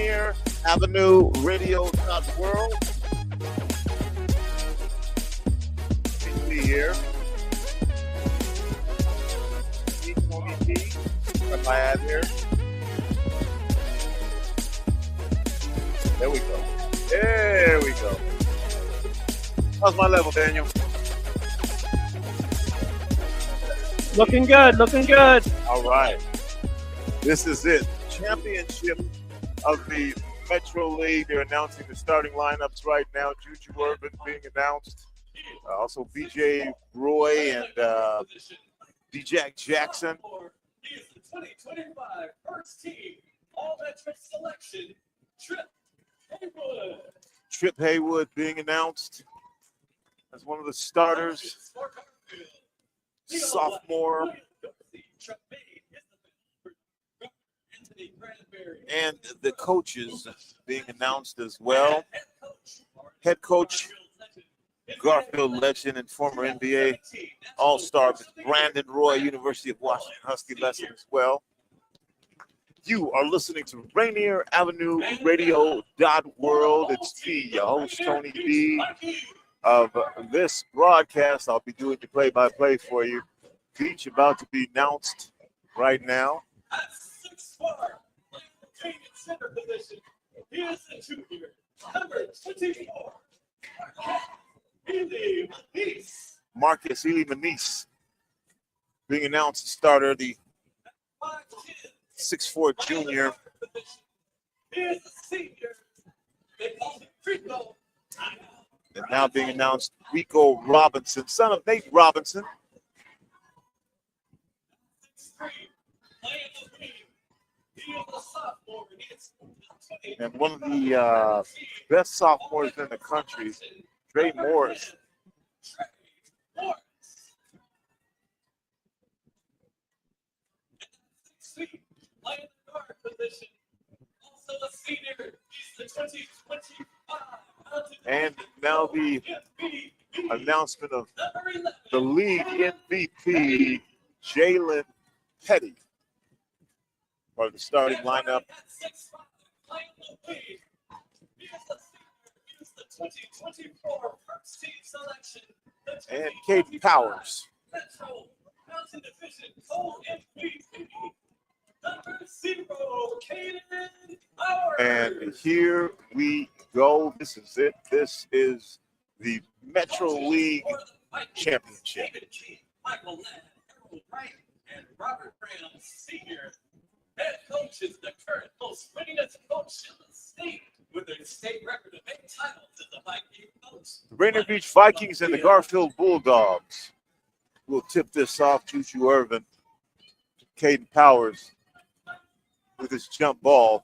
Rainier Avenue Radio World. Be here. What my ad here? There we go. There we go. How's my level, Daniel? Looking good, looking good. All right. This is it. Championship of the Metro League. They're announcing the starting lineups right now. Juju Urban being announced. Also BJ Roy and D-Jack Jackson. 2025 first team all-metric selection, Trip Haywood. Trip Haywood being announced as one of the starters. Sophomore. And the coaches being announced as well. Head coach, Garfield legend and former NBA All-Star Brandon Roy, University of Washington Husky lesson as well. You are listening to Rainier Avenue Radio World. It's me, your host, Tony B. Of this broadcast. I'll be doing the play-by-play for you. Beach about to be announced right now. At 6'4", taking center position, he is the junior, number 24. Marcus Ely Manise being announced starter, the 6'4" junior. Here's the senior. They call him Rico. And now being announced, Rico Robinson, son of Nate Robinson. And one of the best sophomores in the country, Trey Morris. And now the announcement of the league MVP, Jalen Petty, for the starting lineup. And Caden Powers. And here we go. This is it. This is the Metro League Championship. Michael Ladd, Wright, and Robert Brown, Sr. Head coach is the current most winningest coach in the state with a state record of 8 titles as a Viking coach. The Rainier Beach Vikings and the Garfield Bulldogs will tip this off. Juju Irvin, Caden Powers with his jump ball.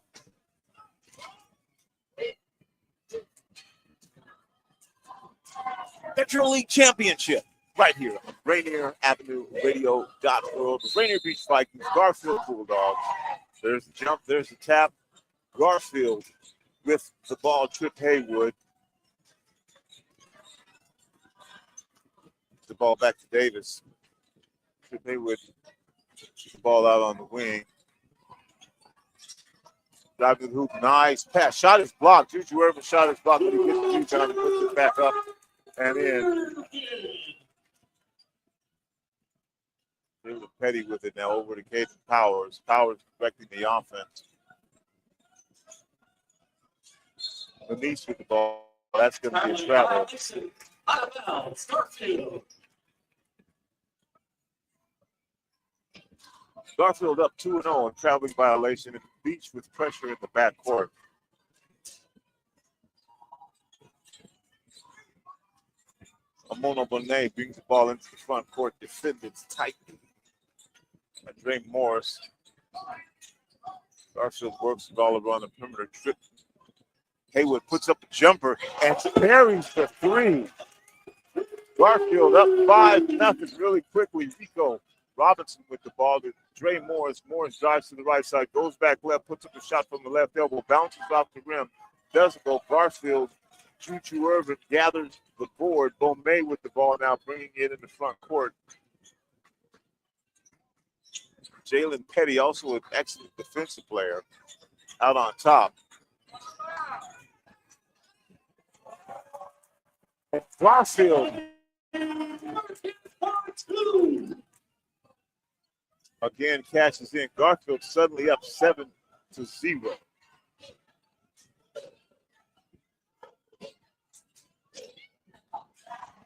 Metro League Championship right here on Rainier Avenue Radio World. The Rainier Beach Vikings, Garfield Bulldogs. There's the jump, there's the tap. Garfield with the ball, Trip Haywood. The ball back to Davis. Trip Haywood, the ball out on the wing. Drive to the hoop, nice pass. Shot is blocked. Juju Irvin shot is blocked, but he gets the rebound and puts it back up and in. There's a Petty with it now over to Caden Powers. Powers directing the offense. Manise with the ball. That's going to be a travel. Garfield up 2-0 on traveling violation. And Beach with pressure in the backcourt. Amono Bonet brings the ball into the front court. Defended tightly by Dre Morris. Garfield works the ball around the perimeter. Trip. Haywood puts up a jumper and buries the three. Garfield up 5-0 really quickly. Rico Robinson with the ball to Dre Morris. Morris drives to the right side, goes back left, puts up a shot from the left elbow, bounces off the rim. Doesn't go. Garfield, Juju Irvin gathers the board. Bomay with the ball now, bringing it in the front court. Jalen Petty, also an excellent defensive player, out on top. Garfield again cashes in. Garfield suddenly up 7-0.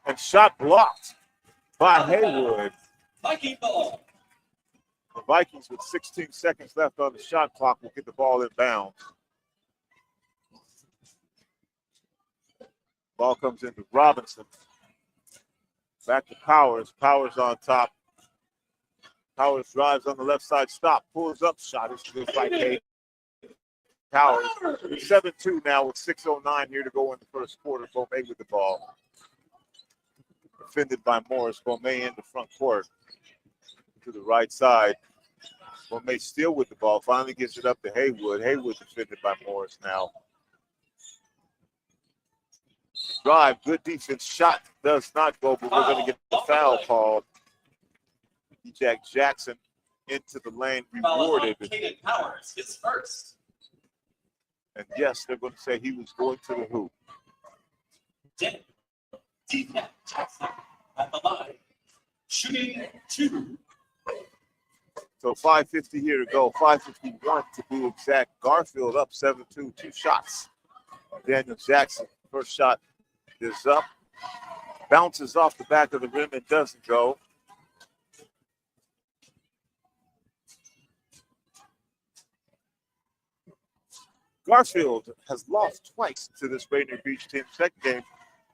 And shot blocked by Haywood. Viking ball. The Vikings with 16 seconds left on the shot clock will get the ball in bounds. Ball comes into Robinson. Back to Powers. Powers on top. Powers drives on the left side. Stop. Pulls up. Shot is good by Kate. Powers. 7-2 now with 6:09 here to go in the first quarter. Bomay with the ball. Defended by Morris. Bomay in the front court. To the right side. Bomay still with the ball. Finally gets it up to Haywood. Haywood defended by Morris now. Drive, good defense. Shot does not go, but we're going to get the foul called. Jack Jackson into the lane, rewarded. Powers, his first. And yes, they're going to say he was going to the hoop. Jackson at the line, shooting 2. So 5:50 here to go, 5:51 to be exact. Garfield up 7-2, 2 shots. Daniel Jackson, first shot is up, bounces off the back of the rim and doesn't go. Garfield has lost twice to this Rainier Beach team. Second game,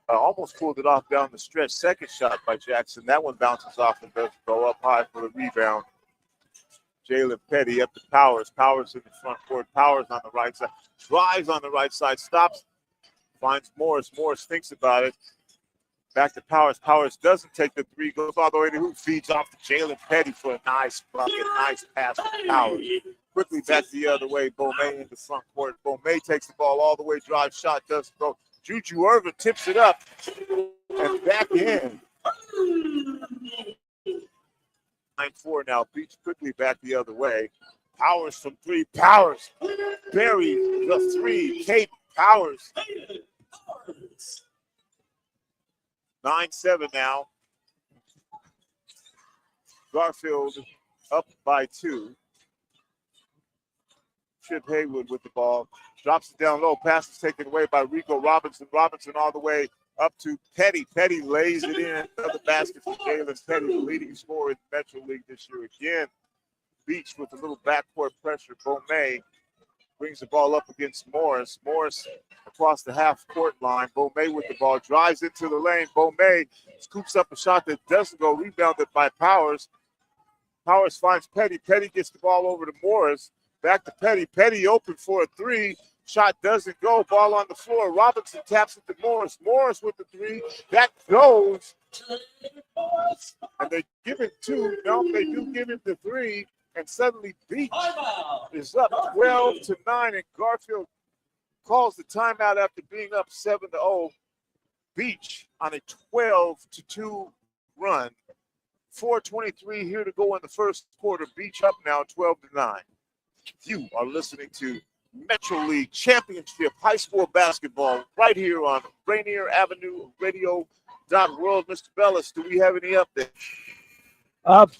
almost pulled it off down the stretch. Second shot by Jackson. That one bounces off and doesn't go up high for the rebound. Jalen Petty up to Powers. Powers in the front court. Powers on the right side. Drives on the right side. Stops. Finds Morris. Morris thinks about it. Back to Powers. Powers doesn't take the three. Goes all the way to who feeds off to Jalen Petty for a nice bucket. Nice pass from Powers. Quickly back the other way. Bomay in the front court. Bomay takes the ball all the way. Drive shot doesn't go. Juju Irvin tips it up and back in. 9-4 now. Beach quickly back the other way. Powers from three. Powers buries the three. Kate Powers. 9-7 now. Garfield up by 2. Chip Haywood with the ball. Drops it down low. Pass is taken away by Rico Robinson. Robinson all the way up to Petty. Petty lays it in. Another basket for Jalen Petty, the leading scorer in the Metro League this year. Again, Beach with a little backcourt pressure. Bomay brings the ball up against Morris. Morris across the half-court line. Bomay with the ball. Drives into the lane. Bomay scoops up a shot that doesn't go. Rebounded by Powers. Powers finds Petty. Petty gets the ball over to Morris. Back to Petty. Petty open for a three. Shot doesn't go. Ball on the floor. Robinson taps it to Morris. Morris with the three. That goes. And they give it 2. No, they do give him the 3. And suddenly Beach is up 12-9. And Garfield calls the timeout after being up 7-0. Beach on a 12-2 run. 4:23 here to go in the first quarter. Beach up now 12-9. You are listening to Metro League Championship High School Basketball right here on Rainier Avenue Radio .world. Mr. Bellis, do we have any updates?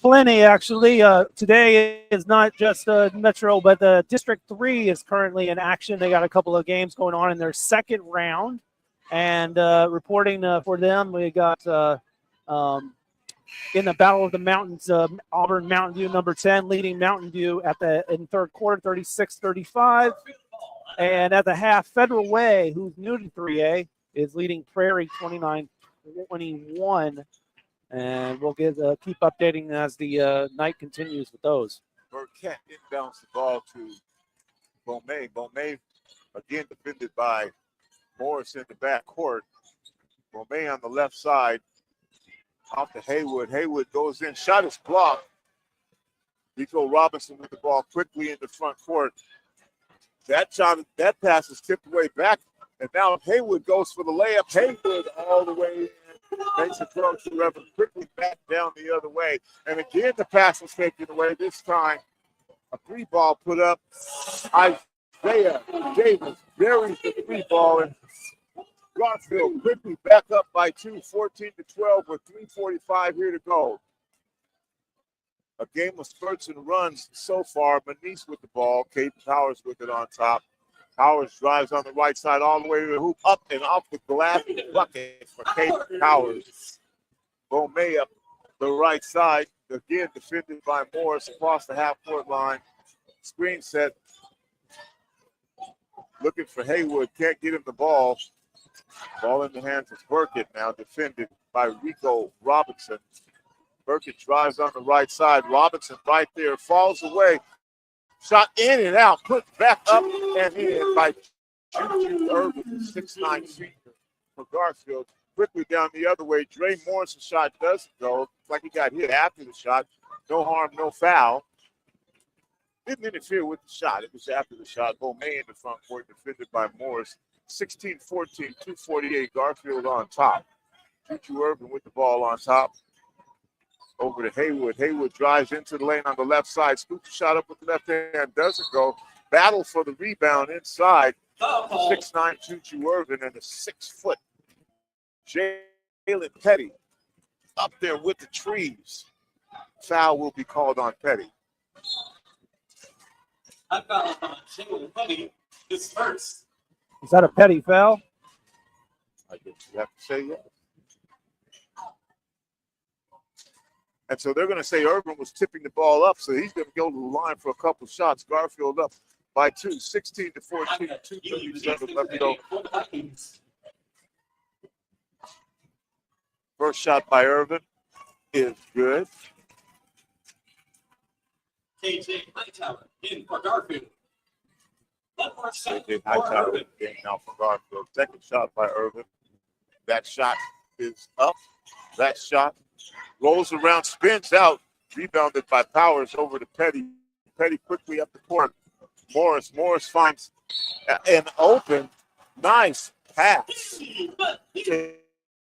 Plenty, actually. Today is not just Metro, but the District 3 is currently in action. They got a couple of games going on in their second round. And reporting for them, we got in the Battle of the Mountains, Auburn Mountain View number 10 leading Mountain View in third quarter, 36-35. And at the half, Federal Way, who's new to 3A, is leading Prairie 29-21. And we'll keep updating as the night continues with those. Burkett inbounds the ball to Bomay. Bomay again defended by Morris in the back court. Bomay on the left side. Off to Haywood. Haywood goes in. Shot is blocked. Rico Robinson with the ball quickly in the front court. That pass is tipped away back. And now Haywood goes for the layup. Haywood all the way in. Makes a throw to Revan quickly back down the other way. And again, the pass was taken away. This time, a 3 ball put up. Isaiah Davis buries the three ball, and Garfield quickly back up by 2, 14-12 with 3:45 here to go. A game of spurts and runs so far. Manice with the ball. Caden Powers with it on top. Powers drives on the right side all the way to the hoop, up and off the glass bucket for Caden Powers. Bomay up the right side. Again, defended by Morris across the half-court line. Screen set. Looking for Haywood. Can't get him the ball. Ball in the hands of Burkett now, defended by Rico Robinson. Burkett drives on the right side. Robinson right there, falls away. Shot in and out, put back up and in by Juju Irvin, the 6'9" senior for Garfield. Quickly down the other way. Dre Morris's shot doesn't go. Looks like he got hit after the shot. No harm, no foul. Didn't interfere with the shot. It was after the shot. Bomay in the front court, defended by Morris. 16-14, 2:48. Garfield on top. Juju Irvin with the ball on top. Over to Haywood. Haywood drives into the lane on the left side. Scoops a shot up with the left hand. Doesn't go. Battle for the rebound inside. 6'9" Juju Irvin and a 6-foot Jalen Petty up there with the trees. Foul will be called on Petty. I foul on Jalen Petty is first. Is that a Petty foul? I guess you have to say yes. And so they're going to say Irvin was tipping the ball up, so he's going to go to the line for a couple shots. Garfield up by 2, 16-14, 2:37 left to go. First shot by Irvin is good. KJ Hightower in for Garfield. One more shot KJ for Hightower Irvin. game now for Garfield. Second shot by Irvin. That shot is up. That shot rolls around, spins out, rebounded by Powers over to Petty. Petty quickly up the court. Morris finds an open, nice pass to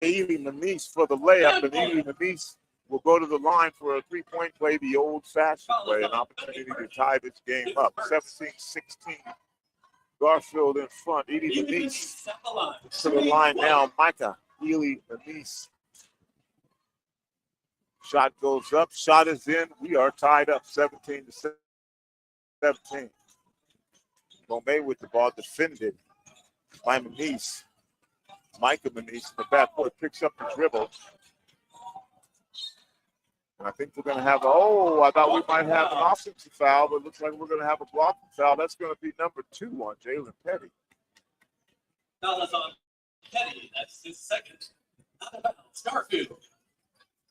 Ely Manice for the layup, and Ely Manice will go to the line for a three-point play, the old-fashioned way, an opportunity to tie this game up. 17-16. Garfield in front. Ely Manice to the line now. Micah Ely Manice. Shot goes up. Shot is in. We are tied up 17-17. Bomay with the ball, defended by Manice. Micah Manice in the backcourt picks up the dribble. And I think we're going to have I thought we might have an offensive foul, but it looks like we're going to have a blocking foul. That's going to be number 2 on Jalen Petty. Foul is on Petty. That's his second. Out of bounds. Garfield.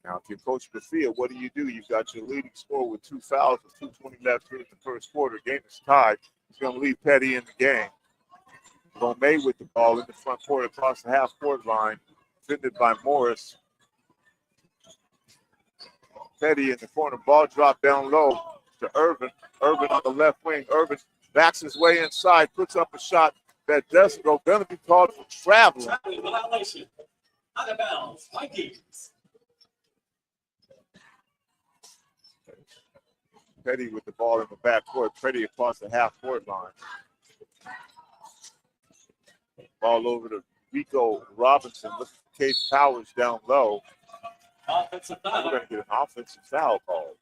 Now, if you're Coach Garfield, what do? You've got your leading scorer with 2 fouls with 2:20 left here in the first quarter. Game is tied. He's going to leave Petty in the game. Bomay with the ball in the front court across the half-court line, defended by Morris. Petty in the corner. Ball drop down low to Irvin. Irvin on the left wing. Irvin backs his way inside, puts up a shot that doesn't go. Going to be called for traveling. Traveling violation. Out of bounds. Vikings. Petty with the ball in the backcourt. Petty across the half-court line. Ball over to Rico Robinson. Look at Cade Powers down low. Offensive foul. We're going to get an offensive foul called.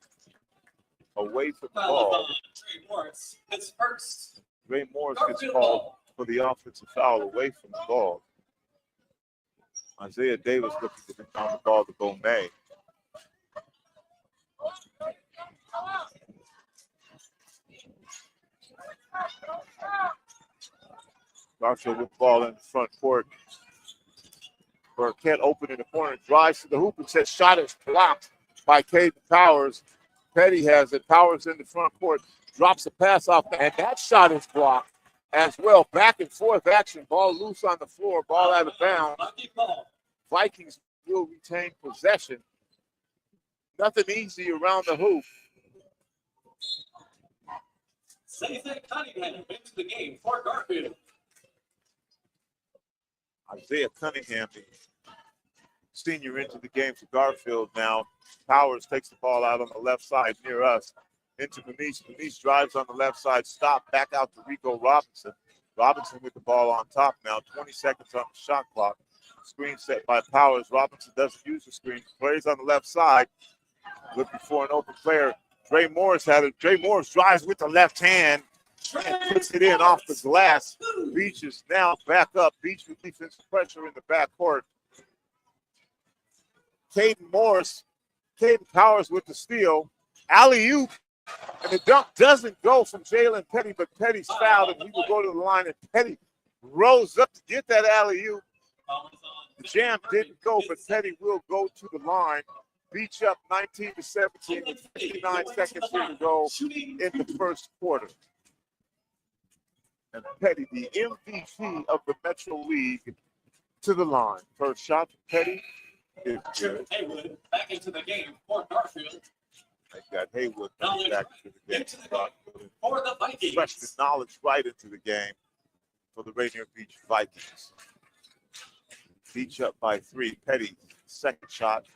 Away from the Foul ball. on Trey Morris. His first. Ray Morris gets called for the offensive foul away from the ball. Isaiah Davis looking to return the ball to Bomay. Garfield with the ball in the front court. Burkett open in the corner, drives to the hoop and says shot is blocked by Caden Powers. Petty has it. Powers in the front court, drops a pass off, and that shot is blocked as well. Back and forth action. Ball loose on the floor, ball out of bounds. Vikings will retain possession. Nothing easy around the hoop. Isaiah Cunningham into the game for Garfield. Isaiah Cunningham, the senior, into the game for Garfield now. Powers takes the ball out on the left side near us into Manish. Manish drives on the left side, stop, back out to Rico Robinson. Robinson with the ball on top now, 20 seconds on the shot clock. Screen set by Powers. Robinson doesn't use the screen. Plays on the left side. Looking for an open player. Dre Morris had it. Dre Morris drives with the left hand and puts it in off the glass. Beach is now back up. Beach with defensive pressure in the backcourt. Caden Powers with the steal. Alley-oop. And the dunk doesn't go from Jalen Petty, but Petty's fouled, and he will go to the line, and Petty rose up to get that alley-oop. The jam didn't go, but Petty will go to the line. Beach up 19-17 with 59 seconds here to go in the first quarter. And Petty, the MVP of the Metro League, to the line. First shot for Petty is good. Haywood back into the game for Garfield. They got Haywood coming back into the game. For the Vikings. Freshman Knowledge right into the game for the Rainier Beach Vikings. Beach up by 3. Petty, second shot.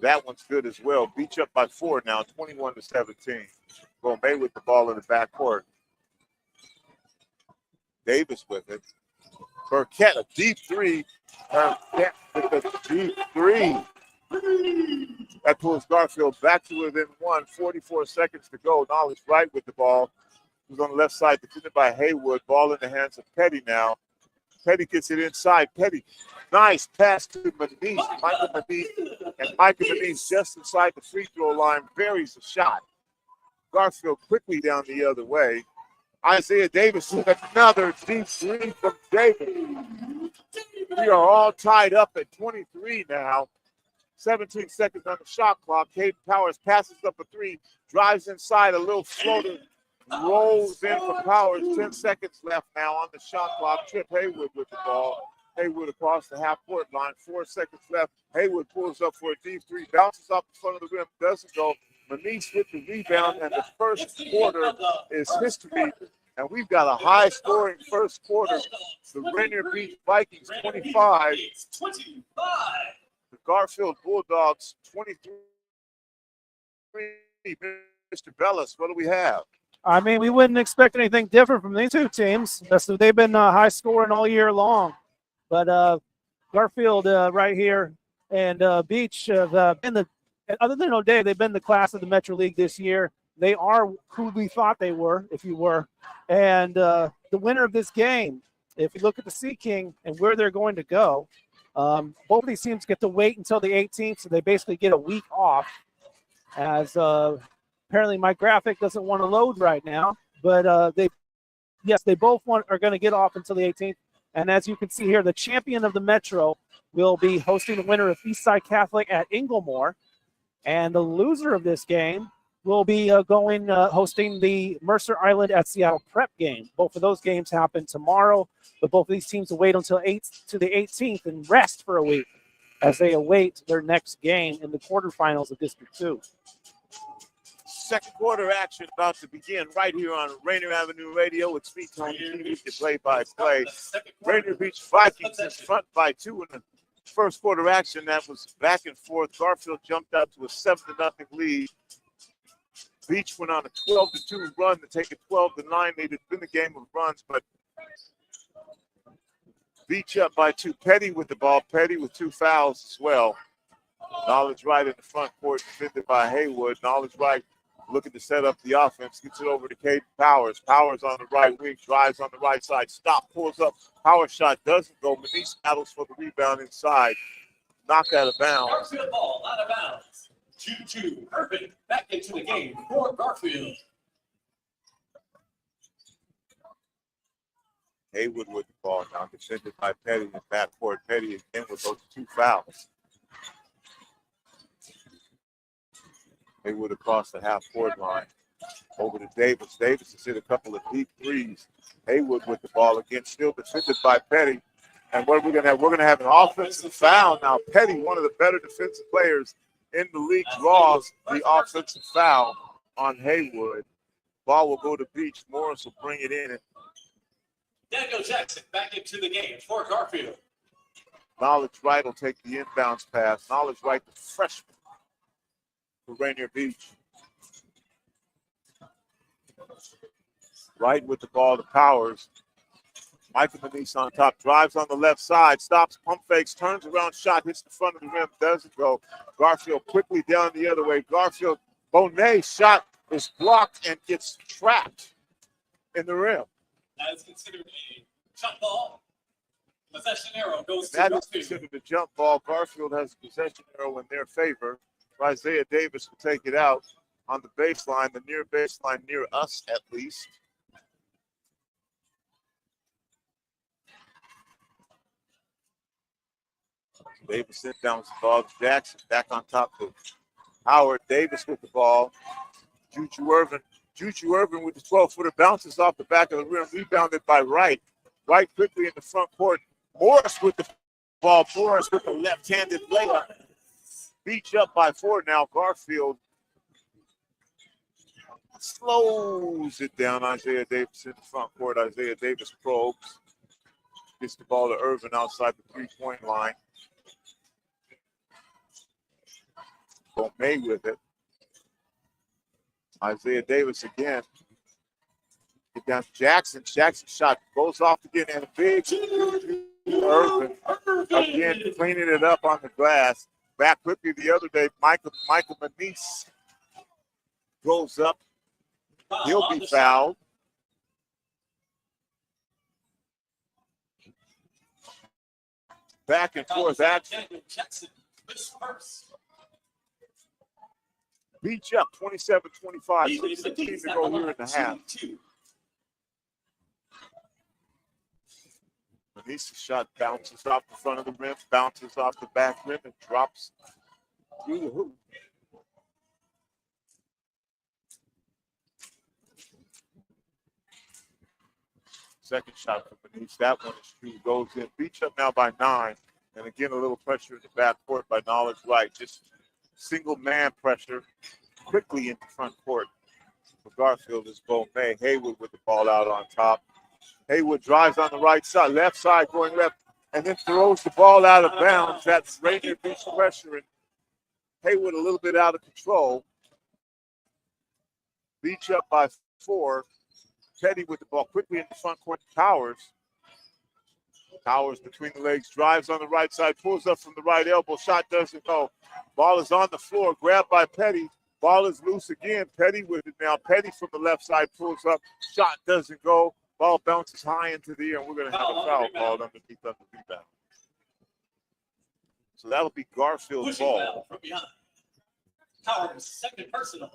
That one's good as well. Beach up by 4 now, 21-17. Gomez with the ball in the backcourt. Davis with it. Burkett, a deep 3. Burkett with a deep 3. That pulls Garfield back to within 1. 44 seconds to go. Knowledge right with the ball. Who's on the left side, defended by Haywood. Ball in the hands of Petty now. Petty gets it inside. Petty, nice pass to Manish. Michael Manish. And Michael Manish just inside the free throw line buries the shot. Garfield quickly down the other way. Isaiah Davis with another deep 3 from Davis. We are all tied up at 23 now. 17 seconds on the shot clock. Caden Powers passes up a 3, drives inside, a little floater, rolls in for Powers. 10 seconds left now on the shot clock. Trip Haywood with the ball. Haywood across the half-court line. 4 seconds left. Haywood pulls up for a deep 3, bounces off the front of the rim, doesn't go. Manish with the rebound, and the first quarter is history. And we've got a high-scoring first quarter. The Rainier Beach Vikings 25. The Garfield Bulldogs 23. Mr. Bellis, what do we have? I mean, we wouldn't expect anything different from these two teams. They've been high scoring all year long. But Garfield right here and Beach have been other than O'Day, they've been the class of the Metro League this year. They are who we thought they were, if you were. And the winner of this game, if you look at the SeaKing and where they're going to go, both of these teams get to wait until the 18th, so they basically get a week off. As apparently my graphic doesn't want to load right now, but they both are going to get off until the 18th. And as you can see here, the champion of the Metro will be hosting the winner of Eastside Catholic at Inglemore. And the loser of this game will be hosting the Mercer Island at Seattle Prep game. Both of those games happen tomorrow, but both of these teams will wait until the 18th and rest for a week as they await their next game in the quarterfinals of District 2. Second quarter action about to begin right here on Rainier Avenue Radio. It's me, Tony T, with your play-by-play. Rainier Beach Vikings in front by 2 in the first quarter action. That was back and forth. Garfield jumped out to a 7-0 lead. Beach went on a 12-2 run to take it 12-9. They'd been the game of runs, but Beach up by 2. Petty with the ball. Petty with 2 fouls as well. Knowledge right in the front court, defended by Haywood. Knowledge right looking to set up the offense. Gets it over to Caden Powers. Powers on the right wing, drives on the right side. Stop, pulls up. Power shot doesn't go. Manish battles for the rebound inside. Knocked out of bounds. Garfield ball out of bounds. 2-2. Perfect. Back into the game for Garfield. Haywood with the ball now, defended by Petty in backcourt. Petty again with those 2 fouls. Haywood across the half-court line. Over to Davis. Davis has hit a couple of deep threes. Haywood with the ball again, still defended by Petty. And what are we going to have? We're going to have an offensive foul. Now, Petty, one of the better defensive players in the league, draws the offensive foul on Haywood. Ball will go to Beach. Morris will bring it in. Daniel Jackson back into the game for Garfield. Knowledge Right will take the inbounds pass. Knowledge Right, the freshman for Rainier Beach. Right with the ball to Powers. Michael Manise on top, drives on the left side, stops, pump fakes, turns around, shot, hits the front of the rim, doesn't go. Garfield quickly down the other way. Garfield, Bonet's shot is blocked and gets trapped in the rim. That is considered a jump ball. Possession arrow goes to That is Garfield. considered a jump ball. Garfield has a possession arrow in their favor. Isaiah Davis will take it out on the baseline, the near baseline, near us at least. Davis sent down the ball. Jackson back on top of Howard. Davis with the ball. Juju Irvin with the 12-footer bounces off the back of the rim, rebounded by Wright. Wright quickly in the front court. Morris with the ball. Morris with the left-handed layup. Beach up by 4 now. Garfield slows it down. Isaiah Davis in the front court. Isaiah Davis probes. Gets the ball to Irvin outside the three-point line. May with it. Isaiah Davis again. Get down to Jackson. Jackson shot goes off again and a big Irvin again cleaning it up on the glass. Back quickly the other day. Michael Manise goes up. He'll be fouled. Back and forth action. Beach up 27-25. 6:16 to go here in the half. Manise's shot bounces off the front of the rim, bounces off the back rim, and drops through the hoop. Second shot for Manise. That one is true. Goes in. Beach up now by 9. And again, a little pressure in the backcourt by Knowledge Wright. Just single man pressure quickly in the front court for Garfield is May. Haywood with the ball out on top. Haywood drives on the right side, left side going left, and then throws the ball out of bounds. That's Rainier Beach pressure, and Haywood a little bit out of control. Beach up by 4. Petty with the ball quickly in the front court. Towers between the legs, drives on the right side, pulls up from the right elbow, shot doesn't go. Ball is on the floor, grabbed by Petty. Ball is loose again. Petty with it now. Petty from the left side pulls up, shot doesn't go. Ball bounces high into the air, and we're going to have a foul called underneath on the rebound. So that'll be Garfield's ball. From behind. Towers, second personal.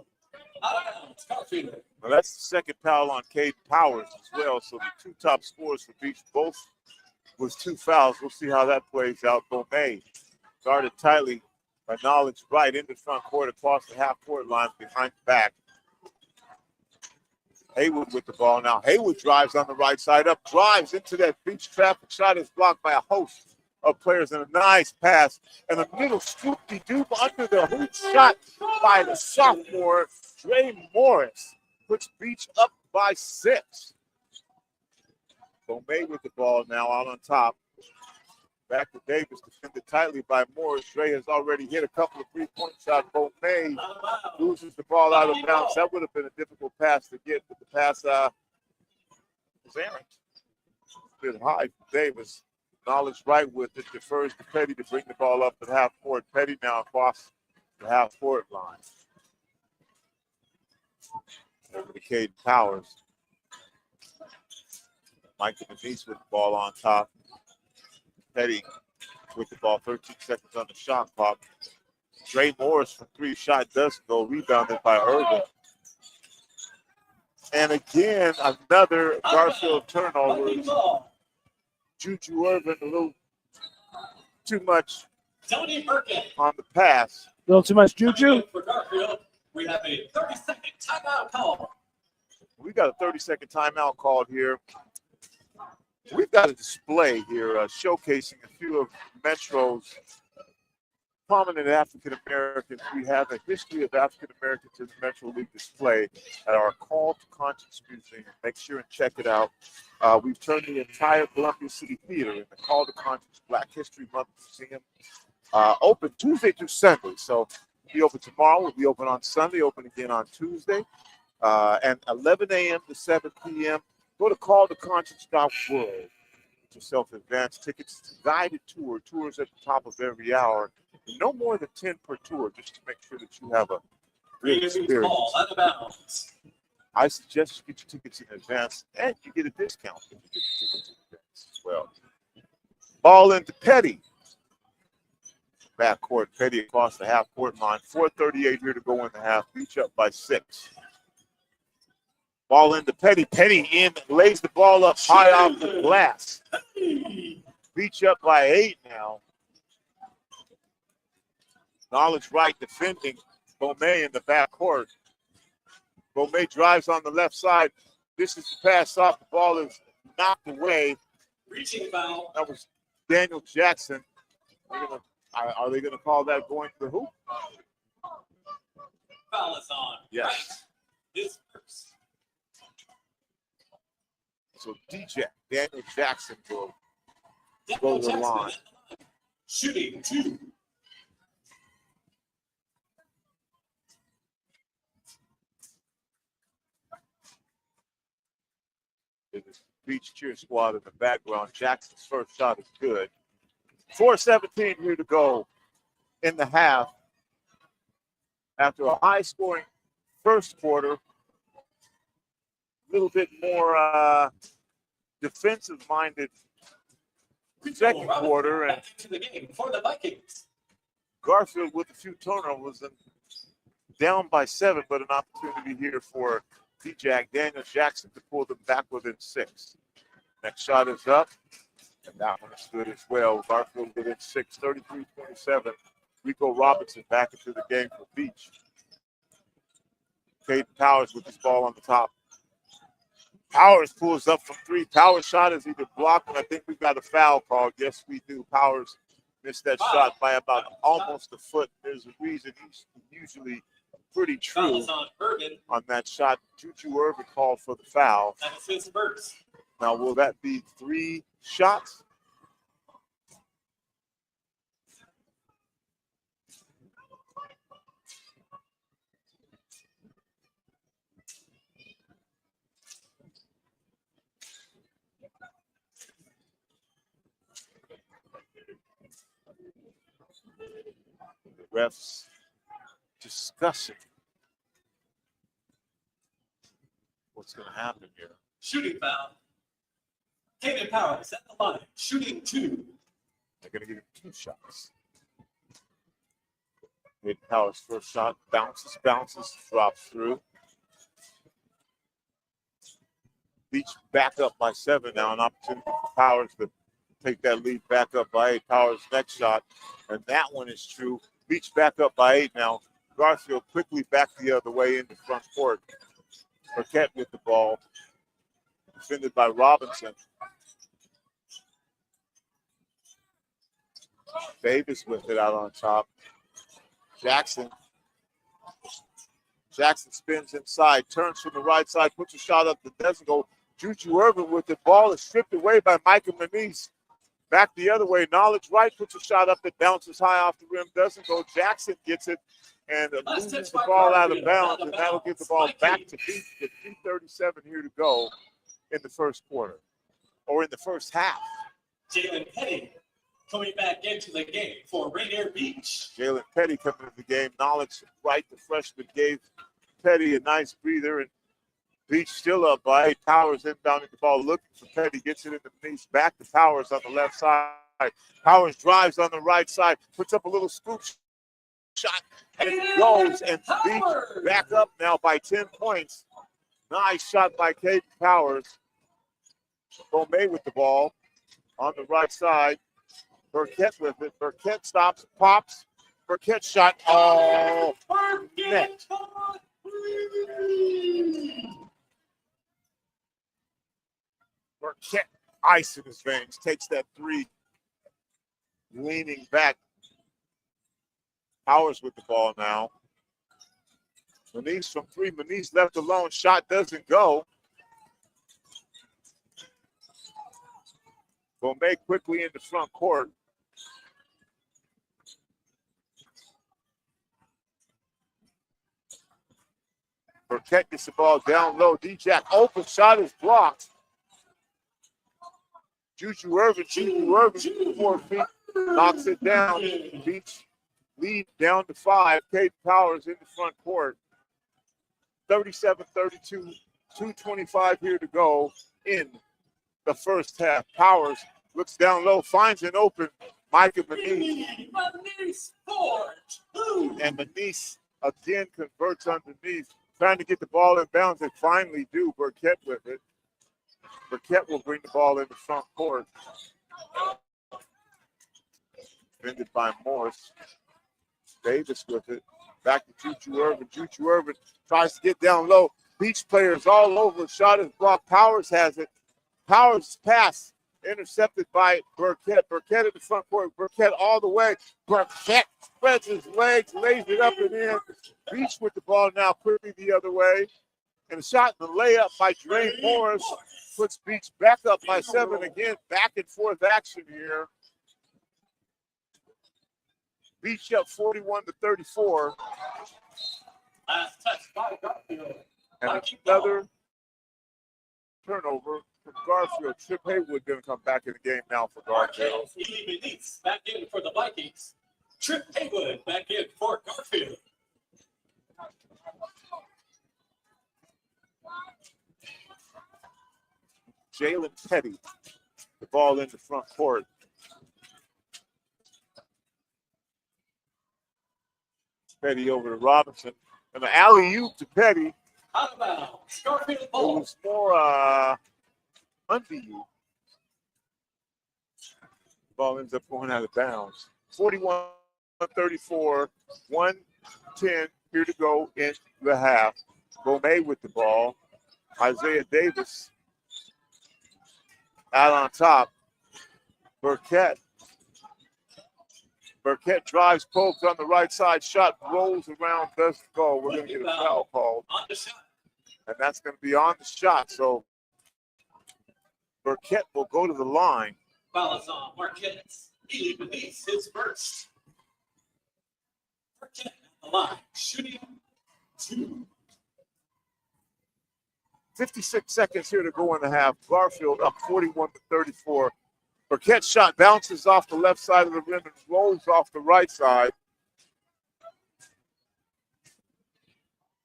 Out of bounds, Garfield. Now that's the second foul on Caden Powers as well. So the two top scorers for Beach both was 2 fouls. We'll see how that plays out. May guarded tightly by Knowledge Wright in the front court across the half-court line behind the back. Haywood with the ball now. Haywood drives on the right side up, drives into that Beach traffic. Shot is blocked by a host of players, and a nice pass. And a middle scoop-de-doop under the hoop shot by the sophomore, Dre Morris, puts Beach up by 6. May with the ball now out on top. Back to Davis, defended tightly by Morris. Dre has already hit a couple of three-point shots. May loses the ball out of bounds. That would have been a difficult pass to get, but the pass was errant. A bit high from Davis. Knowledge right with it, defers to Petty to bring the ball up at half court. Petty now across the half court line. Over to Caden Powers. Michael Manise with the ball on top. Petty with the ball, 13 seconds on the shot clock. Dre Morris from 3 shot doesn't go, rebounded by Irvin. And again, another Garfield turnover. Juju Irvin a little too much on the pass. A little too much juju. For Garfield, we have a 30-second timeout call. We got a 30-second timeout called here. We've got a display here showcasing a few of Metro's prominent African Americans. We have a history of African Americans in the Metro League display at our Call to Conscience Museum. Make sure and check it out. We've turned the entire Columbia City Theater into Call to Conscience Black History Month Museum. Open Tuesday through Sunday. So we'll be open tomorrow. We'll be open on Sunday, open again on Tuesday. and 11 a.m. to 7 p.m. Go to calltheconscience.world. Get yourself advanced tickets to guided tours at the top of every hour. No more than 10 per tour, just to make sure that you have a good experience. Ball out of bounds. I suggest you get your tickets in advance, and you get a discount if you get your tickets in advance as well. Ball into Petty. Backcourt, Petty across the half-court line. 4:38 here to go in the half. Beach up by 6. Ball into Petty. Petty in, lays the ball up high off the glass. Beach up by 8 now. Knowledge right defending. Bomay in the backcourt. Bomay drives on the left side. This is the pass off. The ball is knocked away. Reaching foul. That was Daniel Jackson. Are they going to call that going to the hoop? Foul is on. Yes. Right. His first. So Daniel Jackson will Daniel go to the Jackson line. Shooting 2. The Beach cheer squad in the background. Jackson's first shot is good. 4:17 here to go in the half. After a high-scoring first quarter, a little bit more defensive-minded second quarter, and to the game for the Vikings. Garfield with a few turnovers and down by 7, but an opportunity here for Daniel Jackson to pull them back within 6. Next shot is up, and that one is good as well. Garfield within 6, 33-27. Rico Robinson back into the game for Beach. Caden Powers with his ball on the top. Powers pulls up from 3. Powers' shot is either blocked, and I think we've got a foul called. Yes, we do. Powers missed that shot by about almost a foot. There's a reason he's usually pretty true on that shot. Juju Irvin called for the foul. That is his first. Now, will that be 3 shots? The refs discussing what's going to happen here. Shooting foul. Caden Powers at the line. Shooting 2. They're going to give him 2 shots. Caden Powers' first shot bounces, drops through. Beach back up by 7 now. An opportunity for Powers to take that lead back up by 8. Powers' next shot, and that one is true. Beach back up by 8 now. Garfield quickly back the other way into front court. Burkett with the ball. Defended by Robinson. Davis with it out on top. Jackson spins inside, turns from the right side, puts a shot up that doesn't go. Juju Irvin with the ball is stripped away by Micah Manise. Back the other way. Knowledge right puts a shot up that bounces high off the rim, doesn't go. Jackson gets it and loses the ball out of bounds, and that'll give the ball back to Beach with 2:37 here to go in the first quarter, or in the first half. Jalen Petty coming back into the game for Rainier Beach. Jalen Petty coming into the game. Knowledge right, the freshman gave Petty a nice breather, and Beach still up by 8. Powers inbounding the ball, looking for Petty, gets it in the knees, back to Powers on the left side. Powers drives on the right side, puts up a little scoop shot, and it goes, and Beach back up now by 10 points. Nice shot by Caden Powers. Bomay with the ball on the right side. Burkett with it. Burkett stops, pops. Burkett shot. Oh, net. Burkett, ice in his veins, takes that 3. Leaning back. Powers with the ball now. Manise from 3. Manise left alone. Shot doesn't go. Bomay quickly into front court. Burkett gets the ball down low. D-Jack open shot is blocked. Juju Irvin, 4 feet, knocks it down. Beach lead down to 5. Caden Powers in the front court. 37-32, 2:25 here to go in the first half. Powers looks down low, finds an open Micah Manise. And Manise again converts underneath, trying to get the ball in bounds. They finally do. Burkett with it. Burkett will bring the ball in the front court. Defended by Morris. Davis with it. Back to Juju Irvin. Juju Irvin tries to get down low. Beach players all over. Shot is blocked. Powers has it. Powers pass intercepted by Burkett. Burkett in the front court. Burkett all the way. Burkett spreads his legs, lays it up and in. Beach with the ball now quickly the other way. And a shot in the layup by Dre Morris puts Beach back up by 7 again. Back and forth action here. Beach up 41-34. Last touch by Garfield. And another turnover from Garfield. Trip Haywood going to come back in the game now for Garfield. Back in for the Vikings. Trip Haywood back in for Garfield. Jalen Petty, the ball in the front court. Petty over to Robinson. And an alley-oop to Petty. Out of bounds. Garfield It ball. was more under-you. Ball ends up going out of bounds. 41-34, 1:10 here to go in the half. Bomay with the ball. Isaiah Davis out on top. Burkett drives, pokes on the right side. Shot rolls around, doesn't go. We're going to get a foul called. On the shot. And that's going to be on the shot. So Burkett will go to the line. Foul is on Marquette. He releases his first. Marquette on the line. Shooting 2. 56 seconds here to go in the half. Garfield up 41-34. Burkett's shot bounces off the left side of the rim and rolls off the right side.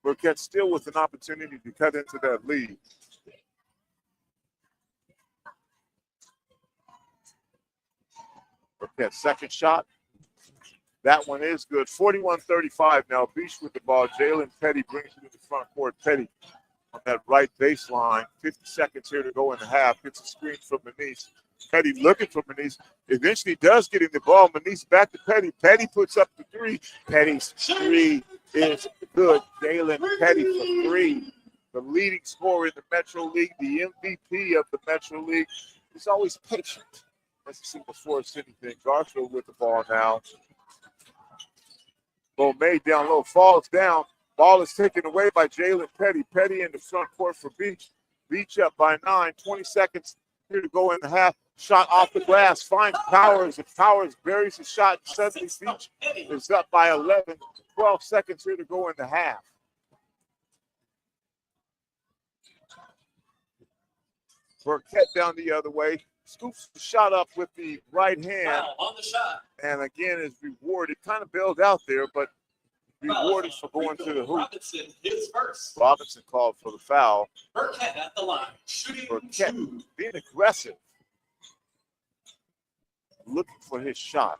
Burkett still with an opportunity to cut into that lead. Burkett's second shot. That one is good. 41-35 now. Beach with the ball. Jalen Petty brings it to the front court. Petty on that right baseline. 50 seconds here to go in the half. Gets a screen from Manise. Petty looking for Manise. Eventually does get in the ball. Manise back to Petty. Petty puts up the 3. Petty's 3 is good. Jalen Petty for 3. The leading scorer in the Metro League, the MVP of the Metro League. He's always patient. Doesn't seem to force anything. Garfield with the ball now. Bomay down low, falls down. Ball is taken away by Jalen Petty. Petty in the front court for Beach. Beach up by 9. 20 seconds here to go in the half. Shot off the glass. Finds Powers. And Powers buries the shot. Suddenly Beach is up by 11. 12 seconds here to go in the half. Burkett down the other way. Scoops the shot up with the right hand. Foul on the shot. And again is rewarded. Kind of bailed out there, but rewarded for going to the hoop. Robinson, his first. Robinson called for the foul. Burkett at the line. Shooting Burkett 2. being aggressive. Looking for his shot.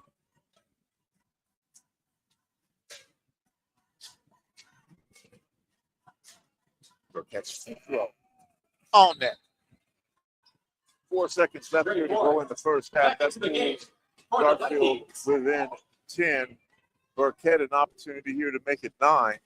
Burkett's throw. On net. 4 seconds left here to go in the first half. That's the Garfield within 10. Burkett an opportunity here to make it 9.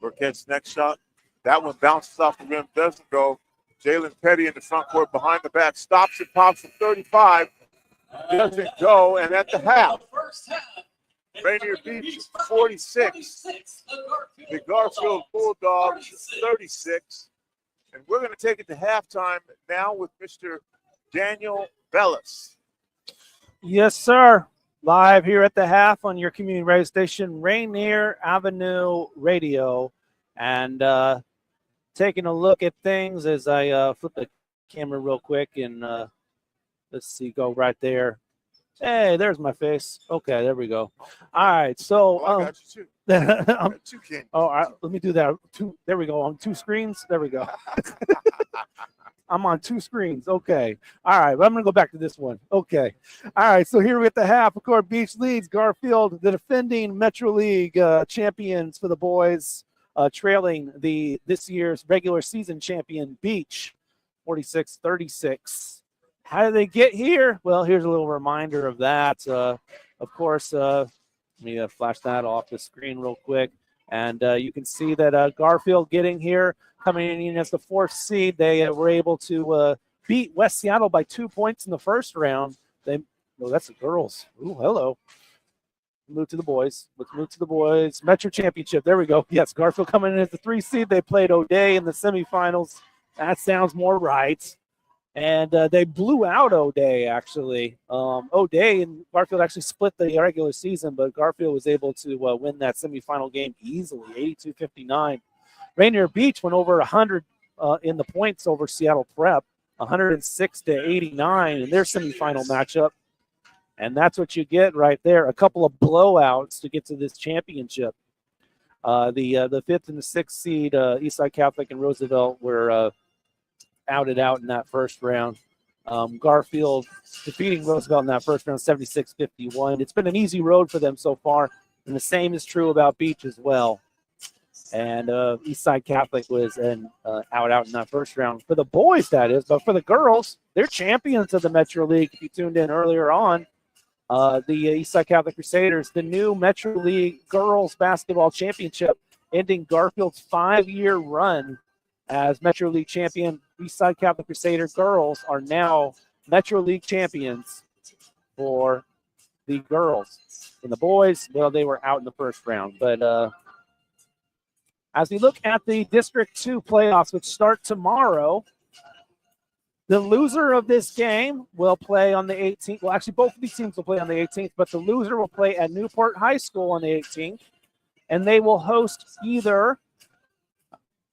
Burkett's next shot. That one bounces off the rim, doesn't go. Jalen Petty in the front court behind the back. Stops it, pops from 35. Doesn't go, and at the half. Rainier Beach 46. The Garfield Bulldogs 36. And we're going to take it to halftime now with Mr. Daniel Bellis. Yes, sir. Live here at the half on your community radio station, Rainier Avenue Radio. And taking a look at things as I flip the camera real quick and let's see, go right there. Hey, there's my face. Okay, there we go. All right, so I got you too. I'm, Got two Ken. all right, let me do that. There we go. On two screens. There we go. I'm on two screens. Okay. All right. But I'm going to go back to this one. Okay. All right. So here we at the half. Of course, Beach leads Garfield, the defending Metro League champions for the boys, trailing this year's regular season champion Beach, 46-36. How did they get here? Well, here's a little reminder of that. Of course, let me flash that off the screen real quick. And you can see that Garfield getting here, coming in as the 4th seed. They were able to beat West Seattle by 2 points in the first round. That's the girls. Ooh, hello. Move to the boys. Let's move to the boys. Metro Championship. There we go. Yes, Garfield coming in as the 3 seed. They played O'Day in the semifinals. That sounds more right. And they blew out O'Day, actually. O'Day and Garfield actually split the regular season, but Garfield was able to win that semifinal game easily, 82-59. Rainier Beach went over 100 in the points over Seattle Prep, 106-89 in their semifinal matchup. And that's what you get right there, a couple of blowouts to get to this championship. The 5th and the 6th seed, Eastside Catholic and Roosevelt, were outed out in that first round. Garfield defeating Roosevelt in that first round, 76-51. It's been an easy road for them so far, and the same is true about Beach as well. And Eastside Catholic was out in that first round. For the boys, that is. But for the girls, they're champions of the Metro League. If you tuned in earlier on, the Eastside Catholic Crusaders, the new Metro League Girls Basketball Championship, ending Garfield's 5-year run as Metro League champion. Eastside Catholic Crusader girls are now Metro League champions for the girls. And the boys, well, they were out in the first round. But as we look at the District 2 playoffs, which start tomorrow, the loser of this game will play on the 18th. Well, actually, both of these teams will play on the 18th, but the loser will play at Newport High School on the 18th, and they will host either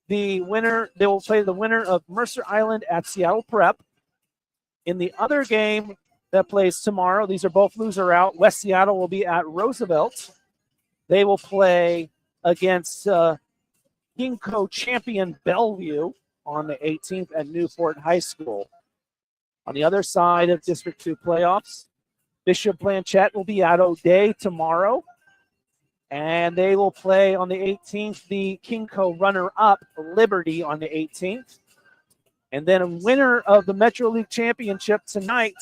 the winner. They will play the winner of Mercer Island at Seattle Prep. In the other game that plays tomorrow, these are both loser out. West Seattle will be at Roosevelt. They will play against Kingco champion Bellevue on the 18th at Newport High School. On the other side of District 2 playoffs, Bishop Blanchette will be at O'Day tomorrow, and they will play on the 18th the Kingco runner-up Liberty on the 18th. And then a winner of the Metro League Championship tonight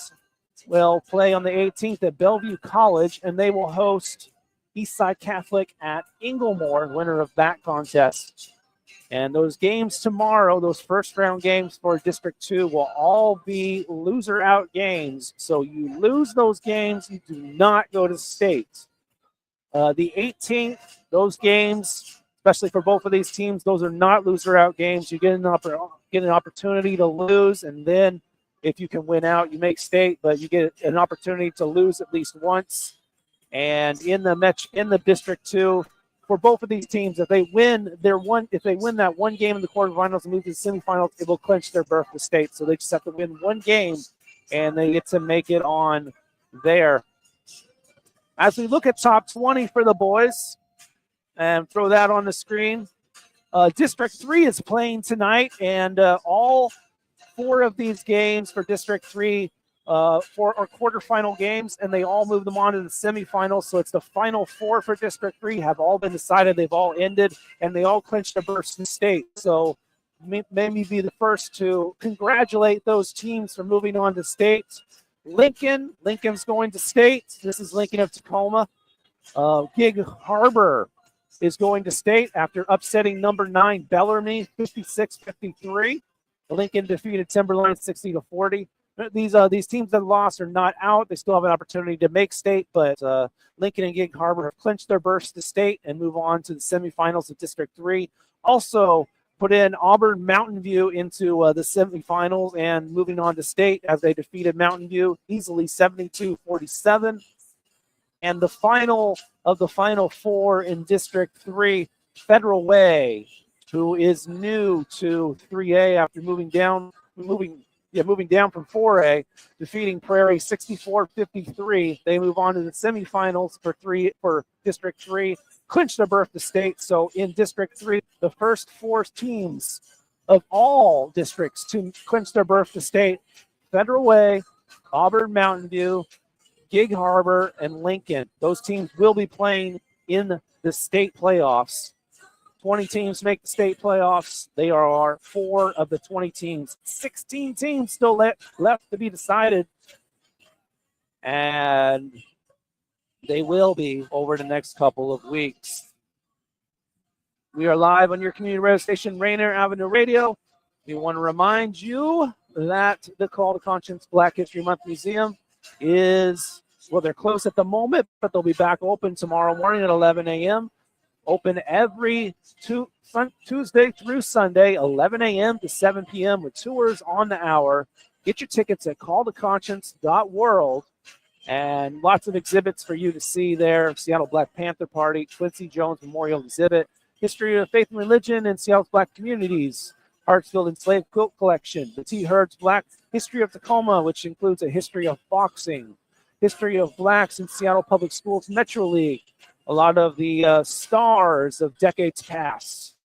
will play on the 18th at Bellevue College, and they will host Eastside Catholic at Inglemore, winner of that contest. And those games tomorrow, those first-round games for District 2, will all be loser-out games. So you lose those games, you do not go to state. The 18th, those games, especially for both of these teams, those are not loser-out games. You get an opportunity to lose, and then if you can win out, you make state, but you get an opportunity to lose at least once. And in the District 2, for both of these teams, if they win that one game in the quarterfinals and move to the semifinals, it will clinch their berth to state. So they just have to win one game, and they get to make it on there. As we look at top 20 for the boys, and throw that on the screen, District 3 is playing tonight, and all 4 of these games for District 3 are quarterfinal games, and they all move them on to the semifinals. So it's the final 4 for District 3 have all been decided. They've all ended, and they all clinched a berth to state. So maybe be the first to congratulate those teams for moving on to state. Lincoln's going to state. This is Lincoln of Tacoma. Gig Harbor is going to state after upsetting number 9 Bellarmine 56-53. Lincoln defeated Timberline 60-40. These teams that lost are not out. They still have an opportunity to make state, but Lincoln and Gig Harbor have clinched their berths to state and move on to the semifinals of District 3. Also, put in Auburn Mountain View into the semifinals and moving on to state as they defeated Mountain View easily 72-47. And the final of the Final Four in District 3, Federal Way, who is new to 3A after moving down from 4A, defeating Prairie 64-53. They move on to the semifinals for District 3, clinch their berth to state. So in District 3, the first 4 teams of all districts to clinch their berth to state: Federal Way, Auburn Mountain View, Gig Harbor, and Lincoln. Those teams will be playing in the state playoffs. 20 teams make the state playoffs. They are 4 of the 20 teams. 16 teams still left to be decided. And they will be over the next couple of weeks. We are live on your community radio station, Rainier Avenue Radio. We want to remind you that the Call to Conscience Black History Month Museum is, well, they're closed at the moment, but they'll be back open tomorrow morning at 11 a.m. Open every Tuesday through Sunday, 11 a.m. to 7 p.m. with tours on the hour. Get your tickets at calltoconscience.world. And lots of exhibits for you to see there. Seattle Black Panther Party, Quincy Jones Memorial Exhibit, History of Faith and Religion in Seattle's Black Communities, Hartsfield Enslaved Quilt Collection, the T. Hurd's Black History of Tacoma, which includes a history of boxing, history of blacks in Seattle Public Schools Metro League, a lot of the stars of decades past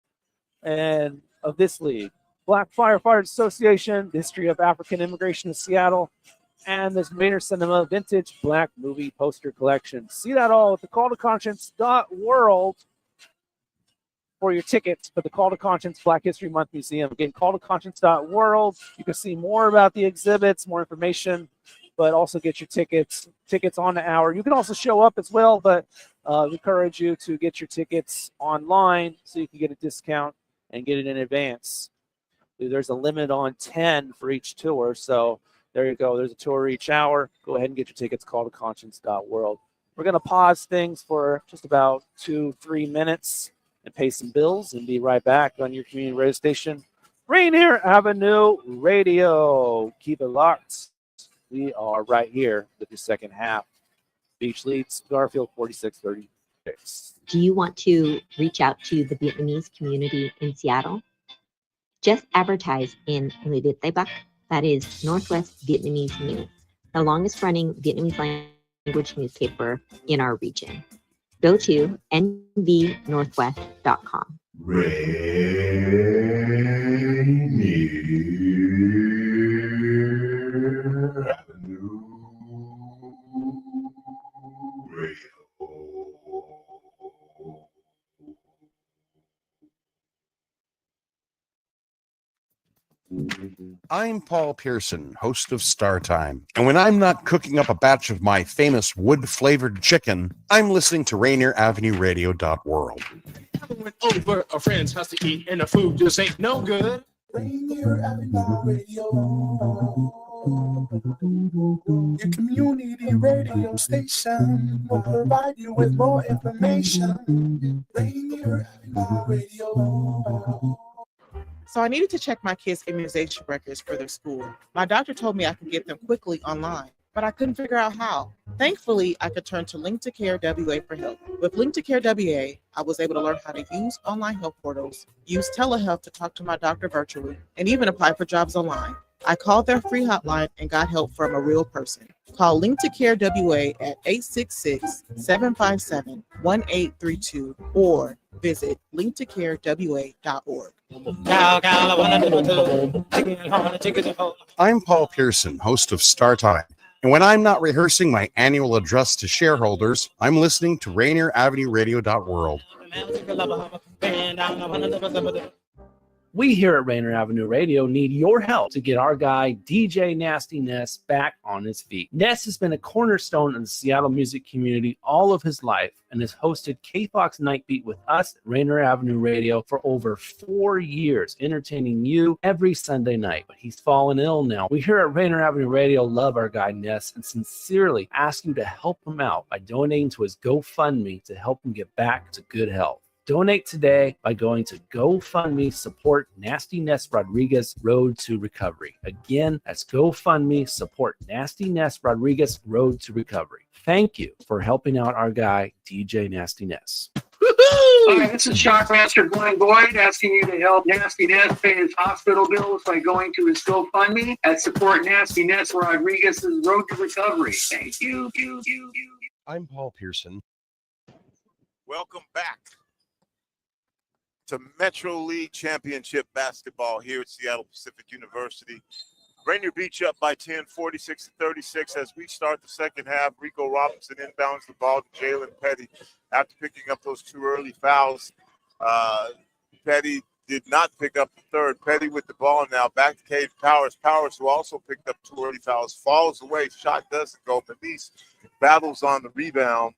and of this league, Black Firefighters Association, the history of African immigration to Seattle, and this Rainier Cinema Vintage Black Movie Poster Collection. See that all at the calltoconscience.world for your tickets for the Call to Conscience Black History Month Museum. Again, calltoconscience.world. You can see more about the exhibits, more information, but also get your tickets on the hour. You can also show up as well, but we encourage you to get your tickets online so you can get a discount and get it in advance. There's a limit on 10 for each tour, so there you go. There's a tour each hour. Go ahead and get your tickets, calltoconscience.world. We're going to pause things for just about 2-3 minutes and pay some bills and be right back on your community radio station, Rainier Avenue Radio. Keep it locked. We are right here with the second half. Beach leads Garfield 46-36. Do you want to reach out to the Vietnamese community in Seattle? Just advertise in Người Việt Tây Bắc, that is Northwest Vietnamese News, the longest running Vietnamese language newspaper in our region. Go to nvnorthwest.com. Rainier Avenue Radio. I'm Paul Pearson, host of Star Time. And when I'm not cooking up a batch of my famous wood-flavored chicken, I'm listening to RainierAvenueRadio.world. I went over a friend's house to eat, and the food just ain't no good. Rainier Avenue Radio. Your community radio station will provide you with more information. Rainier Avenue Radio. So I needed to check my kids' immunization records for their school. My doctor told me I could get them quickly online, but I couldn't figure out how. Thankfully, I could turn to Link to Care WA for help. With Link to Care WA, I was able to learn how to use online health portals, use telehealth to talk to my doctor virtually, and even apply for jobs online. I called their free hotline and got help from a real person. Call Link to Care WA at 866-757-1832 or visit linktocarewa.org. I'm Paul Pearson, host of Star Time. And when I'm not rehearsing my annual address to shareholders, I'm listening to RainierAvenueRadio.world. We here at Rainier Avenue Radio need your help to get our guy, DJ Nasty Ness, back on his feet. Ness has been a cornerstone of the Seattle music community all of his life and has hosted K-Fox Night Beat with us at Rainier Avenue Radio for over 4 years, entertaining you every Sunday night. But he's fallen ill now. We here at Rainier Avenue Radio love our guy Ness and sincerely ask you to help him out by donating to his GoFundMe to help him get back to good health. Donate today by going to GoFundMe, support Nasty Ness Rodriguez Road to Recovery. Again, that's GoFundMe, support Nasty Ness Rodriguez Road to Recovery. Thank you for helping out our guy, DJ Nasty Ness. Hi, this is Shockmaster Glenn Boyd asking you to help Nasty Ness pay his hospital bills by going to his GoFundMe at support Nasty Ness Rodriguez's Road to Recovery. Thank you. I'm Paul Pearson. Welcome back to Metro League Championship basketball here at Seattle Pacific University. Rainier Beach up by 10, 46-36 as we start the second half. Rico Robinson inbounds the ball to Jalen Petty after picking up those 2 early fouls. Petty did not pick up the third. Petty with the ball now. Back to Cade Powers. Powers, who also picked up 2 early fouls, falls away. Shot doesn't go. Manise battles on the rebound.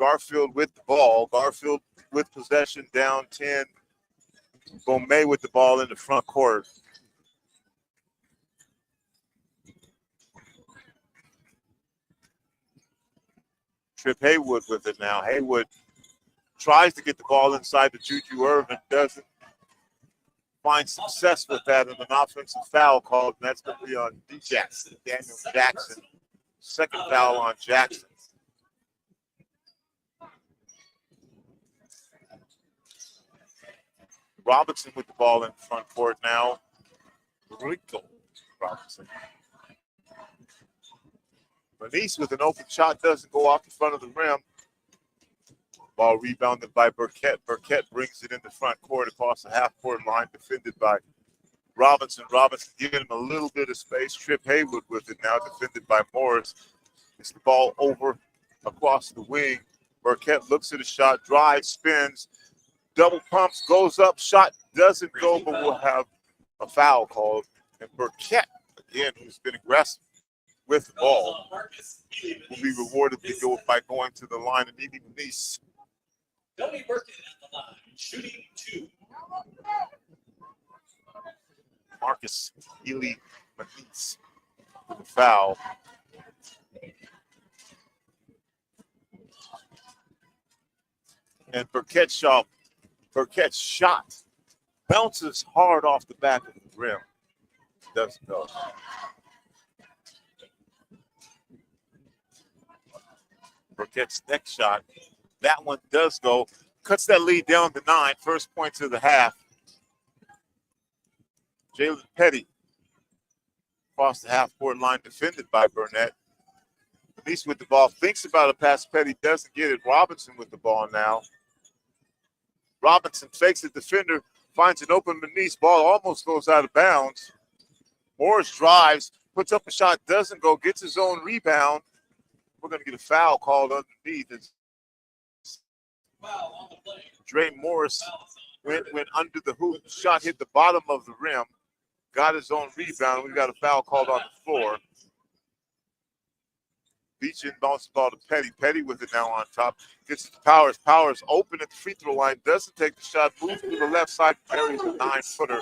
Garfield with the ball. Garfield with possession, down 10. Bomay with the ball in the front court. Trip Haywood with it now. Haywood tries to get the ball inside the Juju Irvin, doesn't find success with that, and an offensive foul called, and that's going to be on Jackson, Daniel Jackson. Second foul on Jackson. Robinson with the ball in front court now. Rico Robinson. Manise with an open shot, doesn't go off the front of the rim. Ball rebounded by Burkett. Burkett brings it in the front court across the half-court line, defended by Robinson. Robinson giving him a little bit of space. Trip Haywood with it now, defended by Morris. Gets the ball over across the wing. Burkett looks at a shot, drives, spins, double pumps, goes up, shot doesn't go, but we'll have a foul called. And Burkett, again, who's been aggressive with the ball, will be rewarded by going to the line and meeting Manise. Don't be working at the line, shooting 2. Marcus Ely Manise with the foul. And Burkett's shot bounces hard off the back of the rim. Doesn't go. Burkett's next shot, that one does go. Cuts that lead down to 9. First points of the half. Jalen Petty across the half-court line, defended by Burnett. Manise with the ball, thinks about a pass. Petty doesn't get it. Robinson with the ball now. Robinson fakes the defender, finds an open Manise. Ball almost goes out of bounds. Morris drives, puts up a shot, doesn't go, gets his own rebound. We're going to get a foul called underneath. Dre Morris went under the hoop. Shot hit the bottom of the rim. Got his own rebound. We've got a foul called on the floor. Beach inbounds the ball to Petty. Petty with it now on top. Gets it to Powers. Powers open at the free throw line. Doesn't take the shot. Moves to the left side. Carries a 9-footer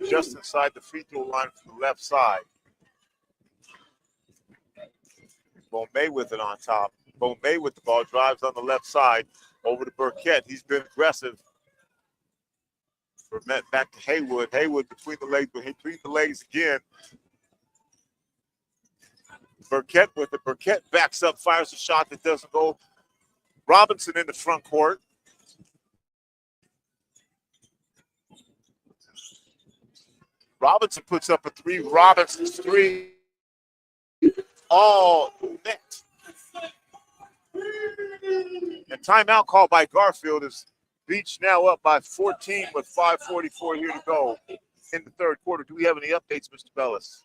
just inside the free throw line from the left side. Bomay with it on top. Bomay with the ball. Drives on the left side. Over to Burkett. He's been aggressive. Burnett back to Haywood. Haywood between the legs again. Burkett with it. Burkett backs up, fires a shot that doesn't go. Robinson in the front court. Robinson puts up a 3. Robinson's 3. All net. And timeout called by Garfield is Beach now up by 14 with 5:44 here to go in the third quarter. Do we have any updates, Mr. Bellis?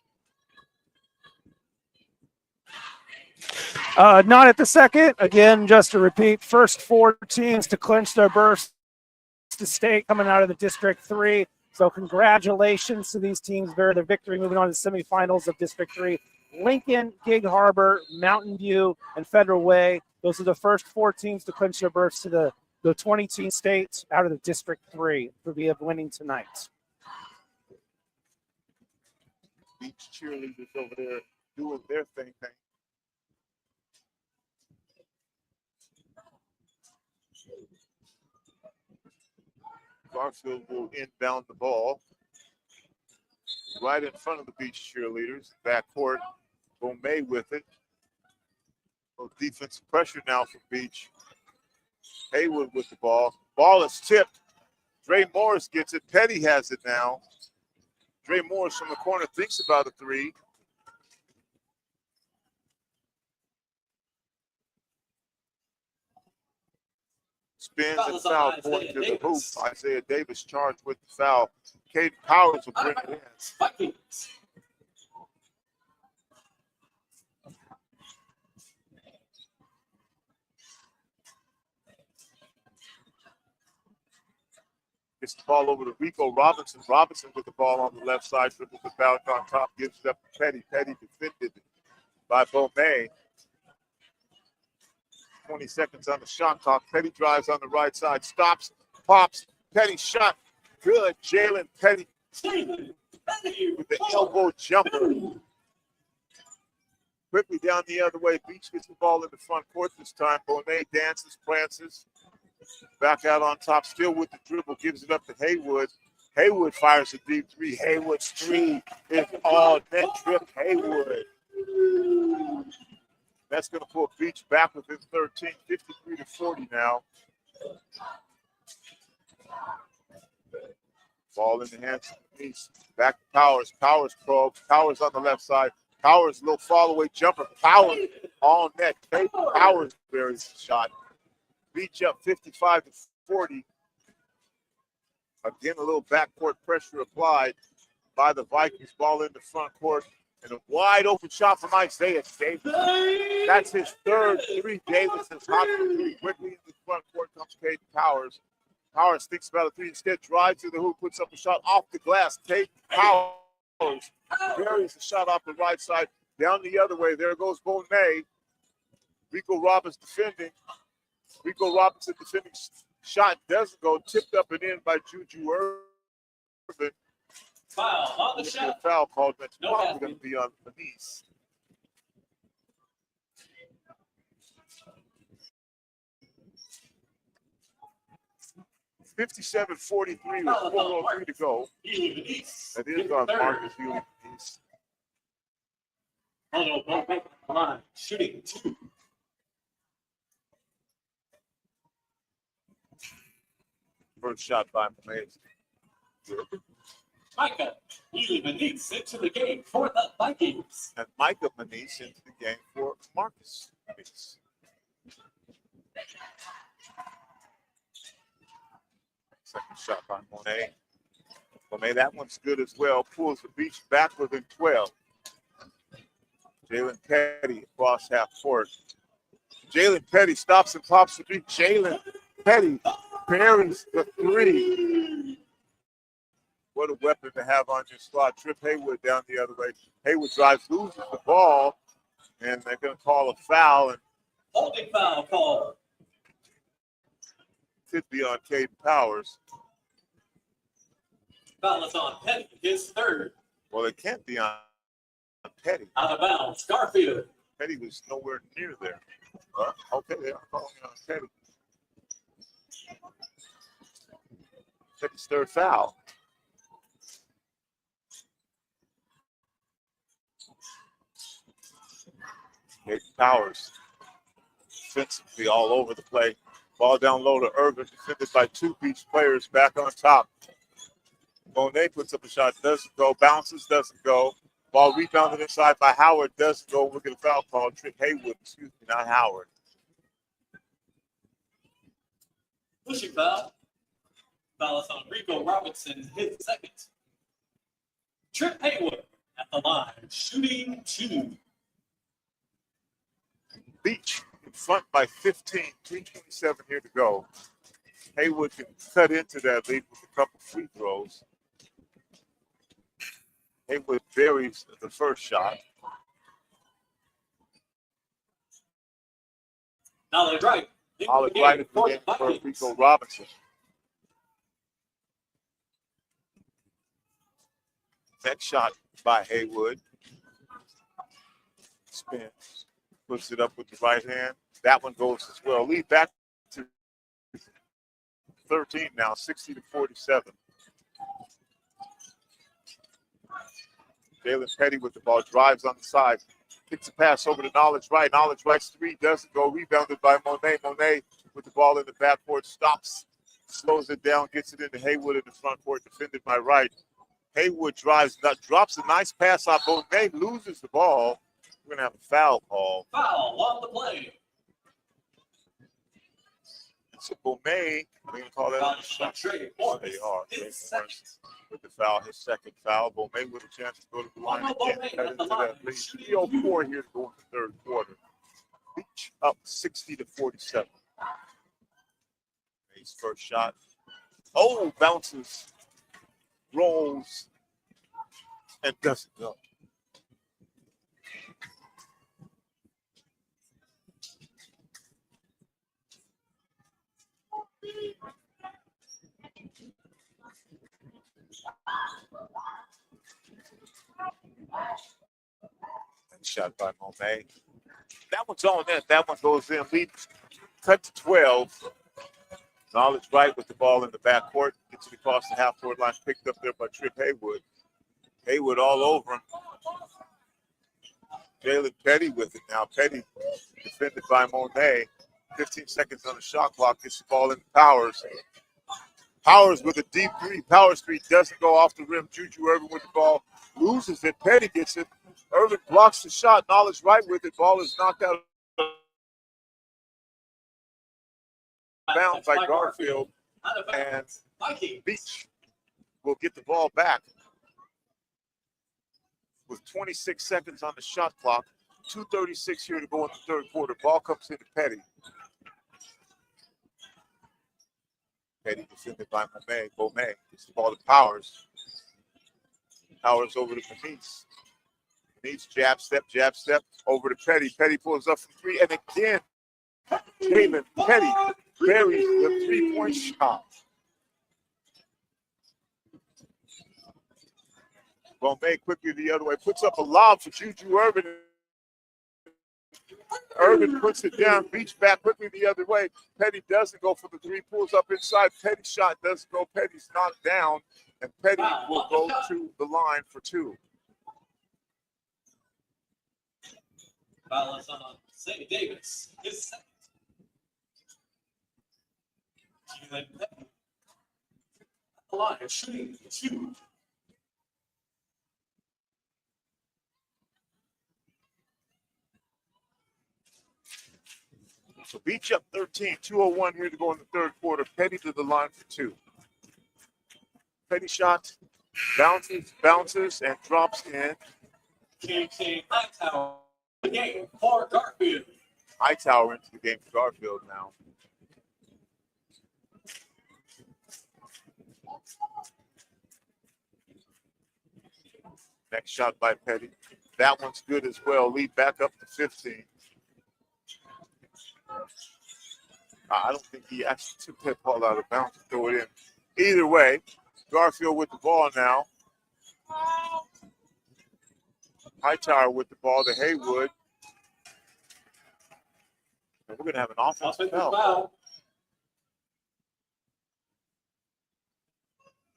Not at the second. Again, just to repeat, first 4 teams to clinch their berth to state coming out of the District 3. So congratulations to these teams for their victory, moving on to the semifinals of District 3. Lincoln, Gig Harbor, Mountain View, and Federal Way. Those are the first 4 teams to clinch their berths to the 20-team states out of the District 3 for via winning tonight. Beach cheerleaders over there doing their thing. Garfield will inbound the ball right in front of the Beach cheerleaders. Backcourt, Bomay with it. Little defensive pressure now from Beach. Haywood with the ball. Ball is tipped. Dre Morris gets it. Petty has it now. Dre Morris from the corner thinks about a three. Spins and foul pointing to the hoop. Isaiah Davis charged with the foul. Caden Powers will bring it in. Gets the ball over to Rico Robinson. Robinson with the ball on the left side, dribbles the bounce on top, gives it up to Petty. Petty defended by Bomay. 20 seconds on the shot clock. Petty drives on the right side, stops, pops. Petty shot, good. Jalen Petty with the elbow jumper. Quickly down the other way. Beach gets the ball in the front court this time. Bomay dances, prances. Back out on top, still with the dribble, gives it up to Haywood. Haywood fires a deep three. Haywood's three is all net trip Haywood. That's going to pull Beach back within 13, 53-40 now. Ball in the hands of Beach. Back to Powers. Powers probes. Powers on the left side. Powers, little fall away jumper. Powers all net. Powers buries the shot. Beach up 55-40. Again, a little backcourt pressure applied by the Vikings. Ball in the front court. And a wide open shot from Isaiah Davis. That's his third three. Davis is hot for three. Quickly in the front court comes Caden Powers. Powers thinks about a three. Instead, drives to the hoop, puts up a shot off the glass. Caden Powers buries the shot off the right side. Down the other way. There goes Bomay. Rico Robinson defending. Rico Robinson defending. Shot doesn't go. Tipped up and in by Juju Irvin. Foul on the shot. Foul called. That's probably going to be on Manise. .57-43 with 4:03 to go. That is on Marcus Manise. Line shooting two. First shot by Manise. Micah Manise into the game for the Vikings. And Micah Manise into the game for Marcus Manise. Second shot by Monet. Monet, that one's good as well. Pulls the Beach back within 12. Jalen Petty across half court. Jalen Petty stops and pops the beat. Jalen Petty buries the three. What a weapon to have on your squad. Trip Haywood down the other way. Haywood drives, loses the ball, and they're going to call a foul. And holding foul call. Could be on Caden Powers. Foul is on Petty, his third. Well, it can't be on Petty. Out of bounds, Garfield. Petty was nowhere near there. Okay, they are calling it on Petty. Petty's third foul. Caden Powers defensively all over the play. Ball down low to Irvin, defended by two Beach players back on top. Monet puts up a shot, doesn't go. Bounces, doesn't go. Ball rebounded inside by Howard, doesn't go. We'll get a foul call. Trick Haywood, excuse me, not Howard. Pushing foul. Foul is on Rico Robinson, his second. Trip Haywood at the line, shooting two. Beach in front by 15, 3:27 here to go. Haywood can cut into that lead with a couple free throws. Haywood buries the first shot. Now they're right. Olive right at the game for Rico Robinson. Next shot by Haywood. Spins. Puts it up with the right hand. That one goes as well. Lead back to 13 now, 60-47. Jalen Petty with the ball, drives on the side. Kicks a pass over to Knowledge Right. Knowledge Right's three, doesn't go. Rebounded by Monet. Monet with the ball in the backcourt, stops, slows it down, gets it into Haywood in the front court, defended by Wright. Haywood drops a nice pass on Monet, loses the ball. We're going to have a foul call. Foul on the play. So Monet, I'm going to call that a shot. Trey Oh, they are. Trey Morris with the foul, his second foul. Monet with a chance to go to the line again. Cut into that lead. 3:04 here to go in the third quarter. Beach up 60-47. His first shot. Oh, bounces, rolls, and doesn't go. And shot by Monet. That one's on net. That one goes in. Lead cut to 12. Knowledge Right with the ball in the backcourt. Gets it across the half-court line. Picked up there by Trip Haywood. Haywood all over him. Jalen Petty with it now. Petty defended by Monet. 15 seconds on the shot clock. Gets the ball in Powers. Powers with a deep three. Powers three doesn't go off the rim. Juju Irvin with the ball. Loses it. Petty gets it. Irvin blocks the shot. Knowledge Right with it. Ball is knocked out of bounds by Garfield. And Beach will get the ball back with 26 seconds on the shot clock. 2:36 here to go in the third quarter. Ball comes into Petty. Petty defended by Monet. Gets the ball to Powers. Powers over to Denise. Denise jab step, over to Petty. Petty pulls up from three, and again, Jalen Petty buries the three-point shot. Monet quickly the other way, puts up a lob for Juju Irvin. Irvin puts it down, Beach back quickly the other way. Petty doesn't go for the three, pulls up inside. Petty shot doesn't go. Petty's knocked down, and Petty will go to the line for two. Foul is on Sammy Davis. His second. Jalen Petty. The line is shooting two. So Beach up 13, 2:01 here to go in the third quarter. Petty to the line for two. Petty shot, bounces, and drops in. KK Hightower, the game for Garfield. Hightower into the game for Garfield now. Next shot by Petty. That one's good as well. Lead back up to 15. I don't think he actually took that ball out of bounds to throw it in. Either way, Garfield with the ball now. Hightower with the ball to Haywood. And we're going to have an offensive foul.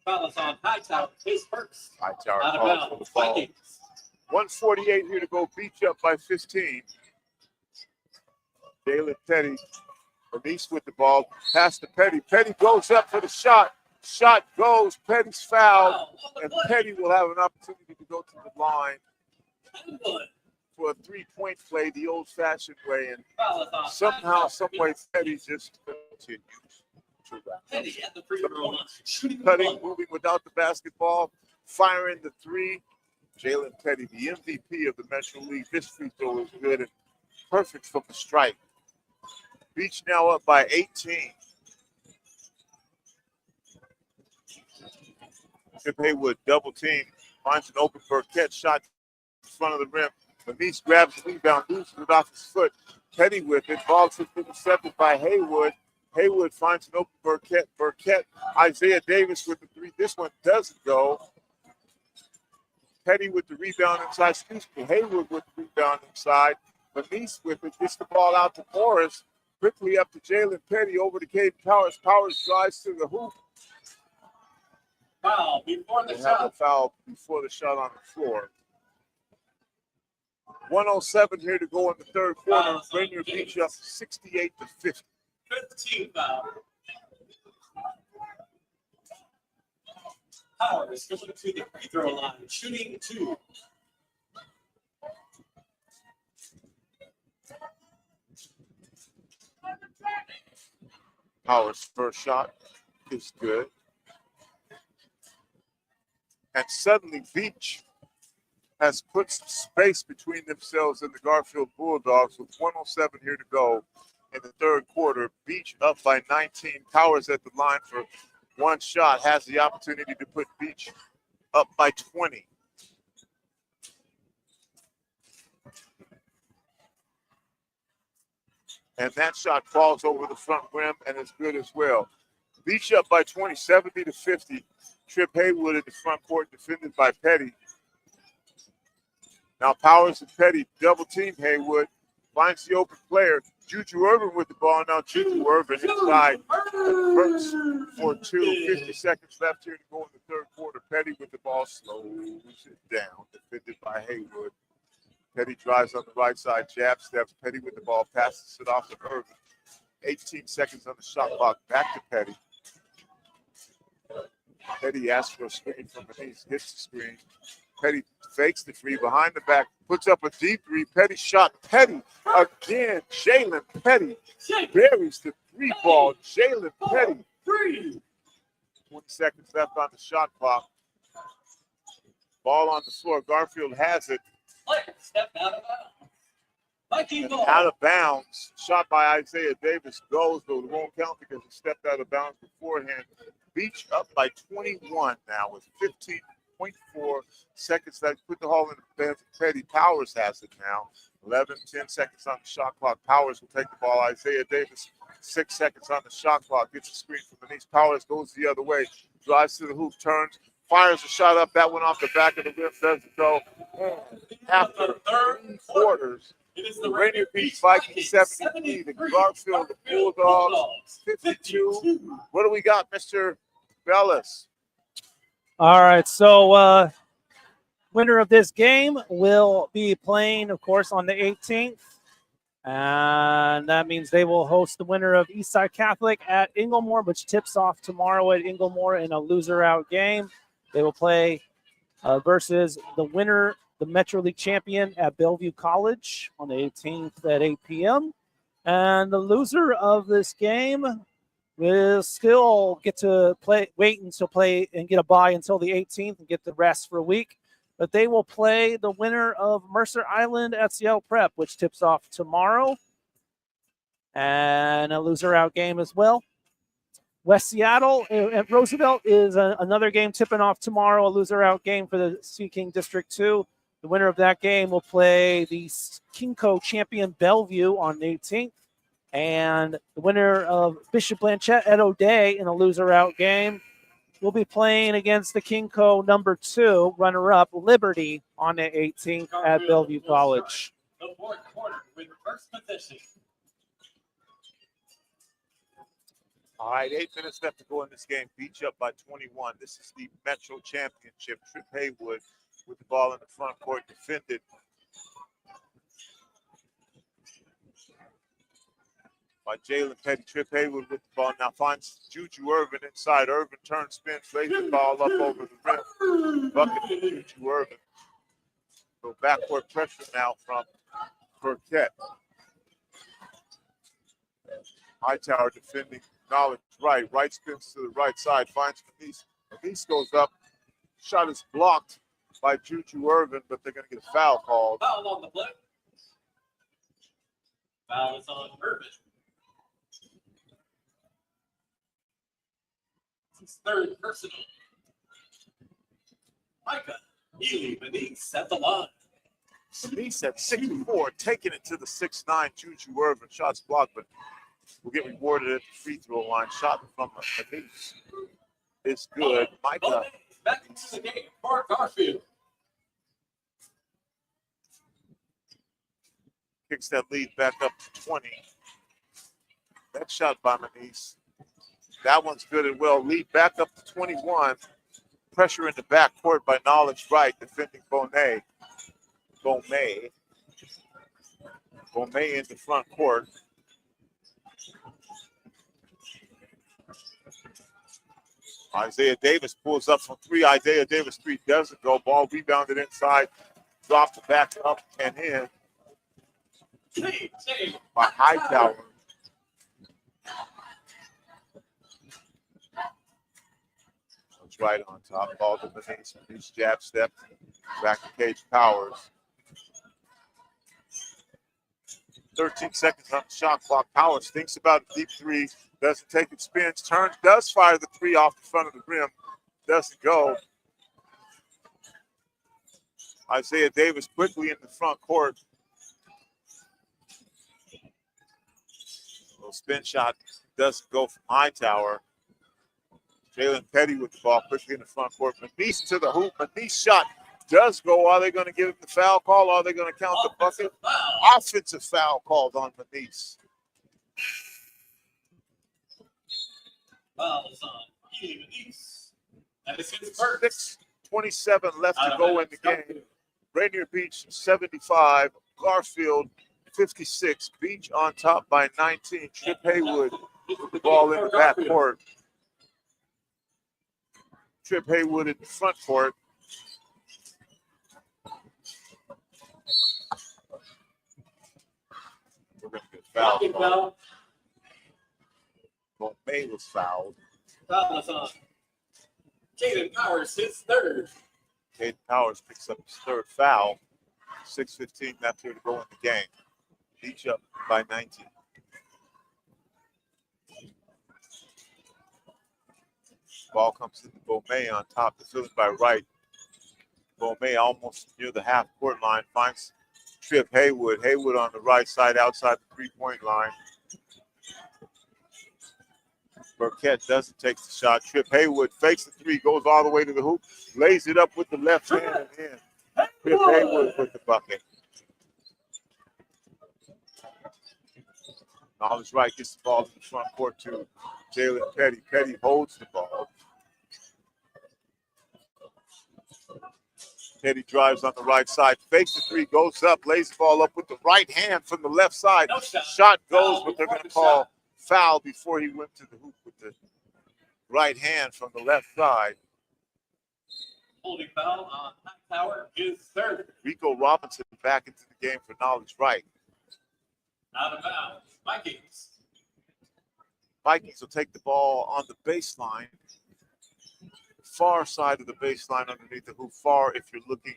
Foul is on Hightower. His first. Hightower Out of calls for bounds. the ball. Vikings. 1:48 here to go. Beach up by 15. Jalen Petty. Bernice with the ball. Pass to Petty. Petty goes up for the shot. Shot goes. Petty's fouled. And Petty will have an opportunity to go to the line for a three-point play the old-fashioned way. And somehow, someway, Petty just continues to run. Cutting, moving without the basketball, firing the three. Jalen Petty, the MVP of the Metro League. This free throw is good and perfect from the strike. Beach now up by 18. Chip Haywood double team, finds an open Burkett shot in front of the rim. Bernice grabs the rebound, loses it off his foot. Petty with it, ball intercepted by Haywood. Haywood finds an open Burkett. Burkett, Isaiah Davis with the three. This one doesn't go. Petty with the rebound inside. Haywood with the rebound inside. Bernice with it, gets the ball out to Morris. Quickly up to Jalen Petty over to Caden Powers. Powers drives to the hoop. Foul before the They have a shot. foul before the shot on the floor. 107 here to go in the third quarter. Rainier Beach up 68-50. 15 foul. Powers going to the free throw line, shooting 2. Powers' first shot is good. And suddenly Beach has put some space between themselves and the Garfield Bulldogs with 107 here to go in the third quarter. Beach up by 19. Powers at the line for one shot, has the opportunity to put Beach up by 20. And that shot falls over the front rim and is good as well. Beach up by 20, 70-50. Trip Haywood at the front court, defended by Petty. Now Powers and Petty double team Haywood. Finds the open player. Juju Irvin with the ball. Now Juju Irvin inside. Hurts for 2. 50 seconds left here to go in the third quarter. Petty with the ball. Slows it down. Defended by Haywood. Petty drives on the right side. Jab steps. Petty with the ball. Passes it off to Irvin. 18 seconds on the shot clock. Back to Petty. Petty asks for a screen from Denise. Hits the screen. Petty fakes the three behind the back. Puts up a deep three. Petty shot. Petty again. Jalen Petty buries the three ball. Jalen Petty. 20 seconds left on the shot clock. Ball on the floor. Garfield has it. Step out of bounds. Viking ball. Out of bounds. Shot by Isaiah Davis goes, but it won't count because he stepped out of bounds beforehand. Beach up by 21 now with 15.4 seconds left. Put the ball in the hands of Petty. Powers has it now. 10 seconds on the shot clock. Powers will take the ball. Isaiah Davis, 6 seconds on the shot clock. Gets a screen from Denise. Powers goes the other way. Drives to the hoop, turns, fires a shot up. That went off the back of the rim. Doesn't go. After 3 quarters, It is the Rainier Beach Vikings 73, the Garfield Bulldogs 52. What do we got, Mr. Bellis? All right, so winner of this game will be playing, of course, on the 18th. And that means they will host the winner of Eastside Catholic at Inglemore, which tips off tomorrow at Inglemore in a loser-out game. They will play versus the winner, the Metro League champion at Bellevue College on the 18th at 8 p.m. And the loser of this game will still get to wait until play and get a bye until the 18th and get the rest for a week. But they will play the winner of Mercer Island at Seattle Prep, which tips off tomorrow. And a loser-out game as well. West Seattle at Roosevelt is another game tipping off tomorrow, a loser-out game for the SeaKing District 2. The winner of that game will play the Kingco champion Bellevue on the 18th. And the winner of Bishop Blanchette at O'Day in a loser-out game will be playing against the Kingco number 2 runner-up Liberty on the 18th at Bellevue College. The fourth quarter with first position. All right, 8 minutes left to go in this game. Beach up by 21. This is the Metro Championship. Trip Haywood with the ball in the front court, defended by Jalen Petty. Trip Haywood with the ball now finds Juju Irvin inside. Irvin turns, spins, lays the ball up over the rim. Bucket for Juju Irvin. So backcourt pressure now from Burkett. Hightower defending Knowledge right. Right spins to the right side. Finds Denise. Denise goes up. Shot is blocked by Juju Irvin, but they're going to get a foul called. Foul on the play. Foul is on Irvin. His third personal. Micah Ely Benitez at the line. Denise at 6'4", taking it to the 6'9". Juju Irvin. Shots blocked, but will get rewarded at the free throw line. Shot from Denise is good. Micah back into the game for Garfield. kicks that lead back up to 20. Next shot by Manise. That one's good and well. Lead back up to 21. Pressure in the backcourt by Knowledge Wright, defending Bonet. Bomay in the front court. Isaiah Davis pulls up from three. Isaiah Davis three doesn't go. Ball rebounded inside. Dropped it back up and in by Hightower. That's right on top. Ball to Manise. Manise jab step. Back to Cage Powers. 13 seconds on the shot clock. Powers thinks about a deep three. Doesn't take it, spins, turns, does fire the three off the front of the rim. Doesn't go. Isaiah Davis quickly in the front court. Little spin shot doesn't go from Hightower. Jalen Petty with the ball quickly in the front court. Manise to the hoop. Manise shot does go. Are they going to give him the foul call? Or are they going to count the bucket? Offensive foul called on Manise. Foul is on Manise. And it's his first. 6:27 left to go in the game. Rainier Beach 75, Garfield 56. Beach on top by 19. Trip Haywood with the ball in the backcourt. Trip Haywood in the front court. We're going to get fouled. May was fouled. Foul is on Caden Powers, his third. Caden Powers picks up his third foul. 6:15 left here to go in the game. Beach up by 19. Ball comes into Bomay on top. Defended by Wright. Bomay almost near the half-court line. Finds Trip Haywood. Haywood on the right side outside the three-point line. Burkett doesn't take the shot. Trip Haywood fakes the three, goes all the way to the hoop, lays it up with the left hand and in. Trip Haywood with the bucket. Knowledge Wright gets the ball in the front court to Jalen Petty. Petty holds the ball. Petty drives on the right side, fakes the three, goes up, lays the ball up with the right hand from the left side. Shot goes, but they're going to call foul before he went to the hoop with the right hand from the left side. Holding foul on Hightower, his third. Rico Robinson back into the game for Knowledge Wright. Out of bounds, Vikings. Vikings will take the ball on the baseline. Far side of the baseline underneath the hoop. Far if you're looking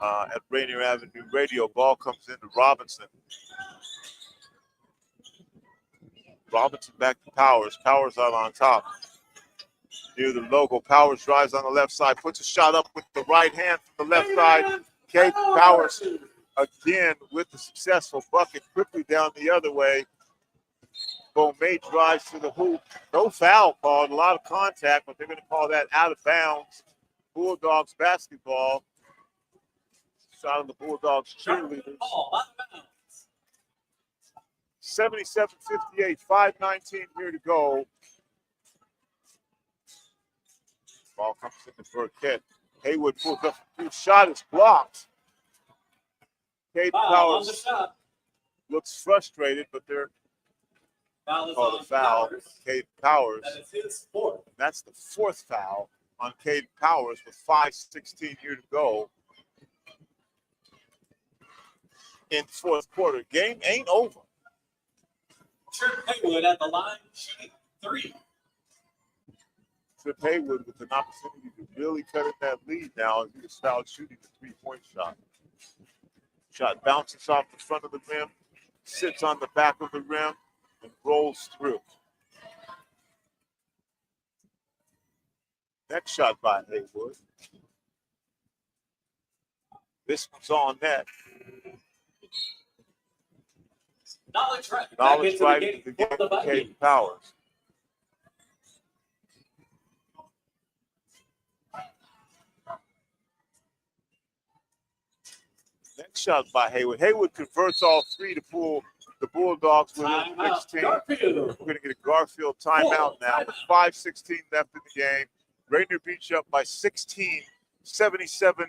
at Rainier Avenue Radio. Ball comes into Robinson. Robinson back to Powers. Powers out on top. Near the logo. Powers drives on the left side. Puts a shot up with the right hand from the left side. Kate Powers again with the successful bucket. Quickly down the other way. Bomay drives to the hoop. No foul called. A lot of contact, but they're going to call that out of bounds. Bulldogs basketball. Shot of the Bulldogs cheerleaders. 77-58, 5:19 here to go. Ball comes into Burkett. Haywood pulls up. His shot is blocked. Caden Powers looks frustrated, but they're called a foul. Caden Powers. That is his fourth. That's the fourth foul on Caden Powers with 5:16 here to go in the fourth quarter. Game ain't over. Trip Haywood at the line, shooting three. Trip Haywood with an opportunity to really cut in that lead now as he is fouled shooting the three-point shot. Shot bounces off the front of the rim, sits on the back of the rim, and rolls through. Next shot by Haywood. This one's on net. Knowledge Wright. Knowledge Wright into the game for Caden Powers. Next shot by Haywood. Haywood converts all three to pull The Bulldogs with a 16. We're going to get a Garfield timeout now with 5:16 left in the game. Rainier Beach up by 16, 77-61.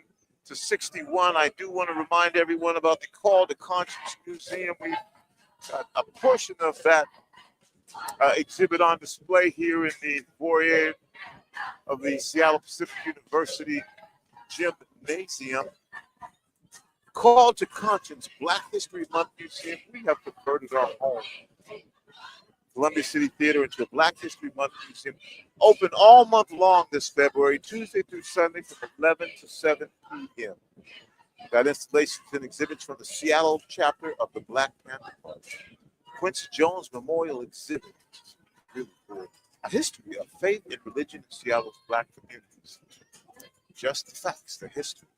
I do want to remind everyone about the Call to Conscience Museum. We've got a portion of that exhibit on display here in the foyer of the Seattle Pacific University Gymnasium. Call to Conscience, Black History Month Museum. We have converted our home, Columbia City Theater, into a Black History Month Museum. Open all month long this February, Tuesday through Sunday from 11 to 7 p.m. Got installations and exhibits from the Seattle chapter of the Black Panther Party. Quincy Jones Memorial Exhibit. Really cool. A history of faith and religion in Seattle's Black communities. Just the facts, the history.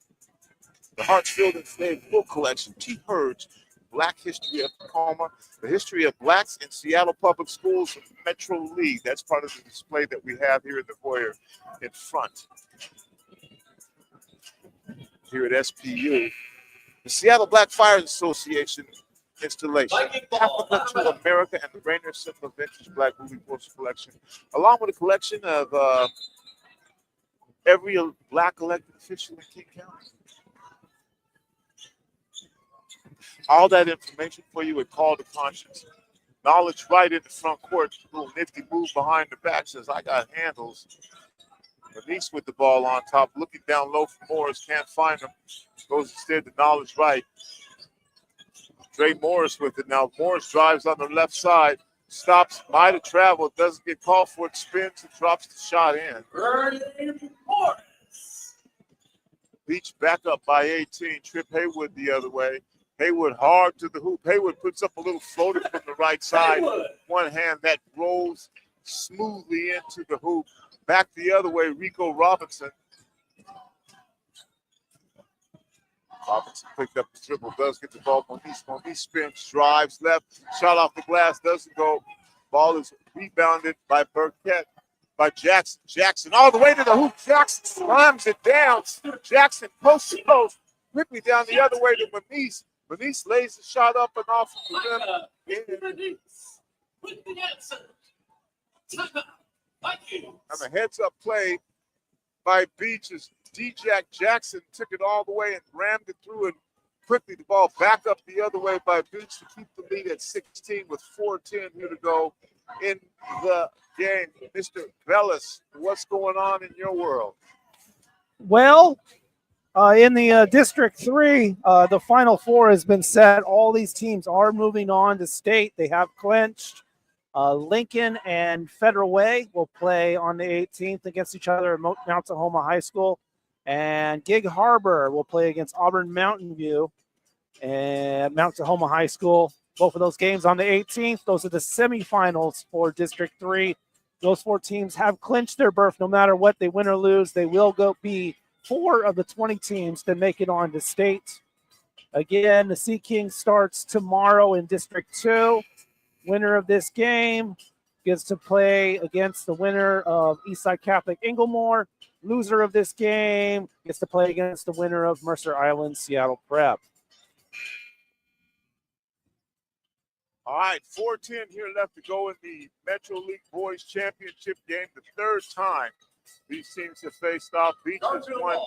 The Hartsfield Enslaved Book Collection, T. Hurd's Black History of Tacoma, the history of blacks in Seattle Public Schools and Metro League. That's part of the display that we have here in the foyer in front. Here at SPU, the Seattle Black Fires Association installation, Africa to America, and the Rainier Simple Vintage Black Movie Poster Collection, along with a collection of every black elected official in King County. All that information for you at Call to Conscience. Knowledge right in the front court. Little nifty move behind the back says, I got handles. Denise with the ball on top, looking down low for Morris, can't find him. Goes instead to Knowledge right. Dre Morris with it now. Morris drives on the left side, stops, might have traveled, doesn't get called for it, spins and drops the shot in. Beach back up by 18. Trip Haywood the other way. Haywood hard to the hoop. Haywood puts up a little floater from the right side. One hand that rolls smoothly into the hoop. Back the other way, Rico Robinson. Robinson picked up the dribble, does get the ball. Moniz spins, drives left, shot off the glass, doesn't go. Ball is rebounded by Burkett, by Jackson. Jackson all the way to the hoop. Jackson slams it down. Jackson post to post, quickly down the other way to Moniz. Moniz lays the shot up and off of the rim. With the answer. Timeout. Vikings. And a heads-up play by Beach's D-Jack Jackson took it all the way and rammed it through, and quickly the ball back up the other way by Beach to keep the lead at 16 with 4:10 here to go in the game. Mr. Bellis, what's going on in your world? Well, in the District 3, the Final Four has been set. All these teams are moving on to state. They have clinched. Lincoln and Federal Way will play on the 18th against each other at Mount Tahoma High School. And Gig Harbor will play against Auburn Mountain View and Mount Tahoma High School. Both of those games on the 18th. Those are the semifinals for District 3. Those four teams have clinched their berth. No matter what, they win or lose, they will be 4 of the 20 teams that make it on to state. Again, the SeaKing starts tomorrow in District 2. Winner of this game gets to play against the winner of Eastside Catholic Inglemoor. Loser of this game gets to play against the winner of Mercer Island Seattle Prep. All right, 4:10 here left to go in the Metro League Boys Championship game. The third time these teams have faced off. Beach has won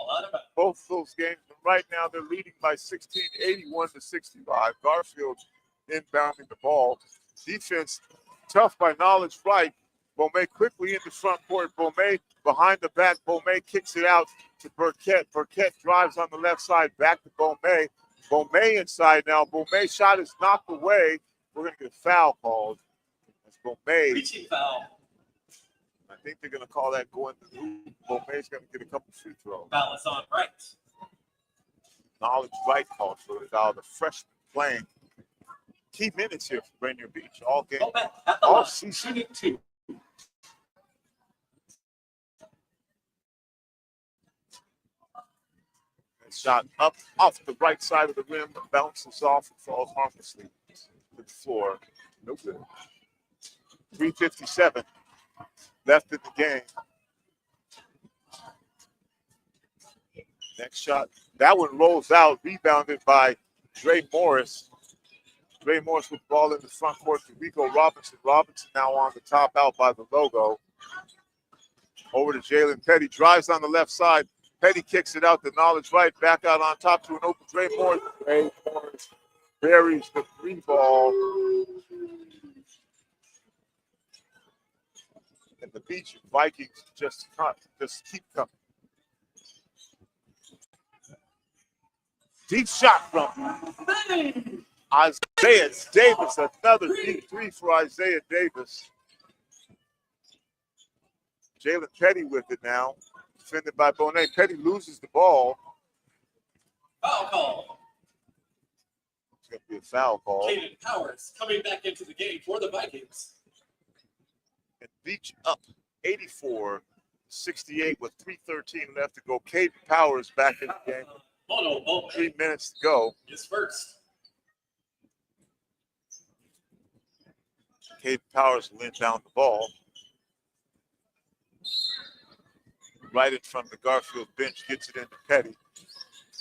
both of those games. But right now they're leading by 16, 81-65. Garfield inbounding the ball. Defense tough by Knowledge right. Bomay quickly in the front court. Bomay behind the back. Bomay kicks it out to Burkett. Burkett drives on the left side back to Bomay. Bomay inside now. Bomay shot is knocked away. We're going to get a foul called. That's Bomay. Reaching foul. I think they're going to call that going to the hoop. Bomay's going to get a couple free throws. Foul is on right. Knowledge right called for the foul. The freshman playing key minutes here for Rainier Beach. All game. All season. Two. Shot up off the right side of the rim, bounces off and falls harmlessly to the floor. No good. 3:57 left in the game. Next shot. That one rolls out, rebounded by Dre Morris. Dre Morris with the ball in the front court to Rico Robinson. Robinson now on the top out by the logo. Over to Jalen Petty. Drives on the left side. Petty kicks it out to Knowledge right. Back out on top to an open Dre Morris. Dre Morris buries the 3 ball. And the Beach Vikings just keep coming. Deep shot from Isaiah Davis. Another deep 3 for Isaiah Davis. Jalen Petty with it now. Defended by Bonet. Petty loses the ball. Foul call. It's going to be a foul call. Caden Powers coming back into the game for the Vikings. And Beach up 84-68 with 3:13 left to go. Caden Powers back in the game. 3 minutes to go. Is first. Caden Powers will inbound the ball. Right in front of the Garfield bench, gets it into Petty.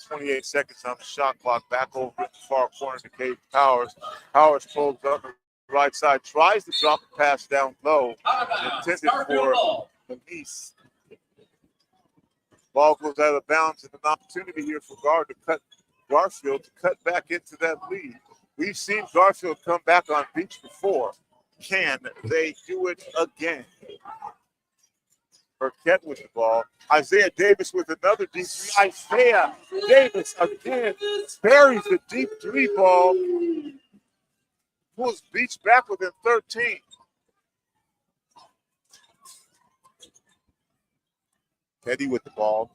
28 seconds on the shot clock. Back over in the far corner to Caden Powers. Powers pulls up the right side, tries to drop the pass down low. Intended for Denise. Ball goes out of bounds, and an opportunity here for Garfield to cut back into that lead. We've seen Garfield come back on Beach before. Can they do it again? Burkett with the ball. Isaiah Davis with another deep 3. Isaiah Davis again buries the deep 3 ball. Pulls Beach back within 13. Petty with the ball.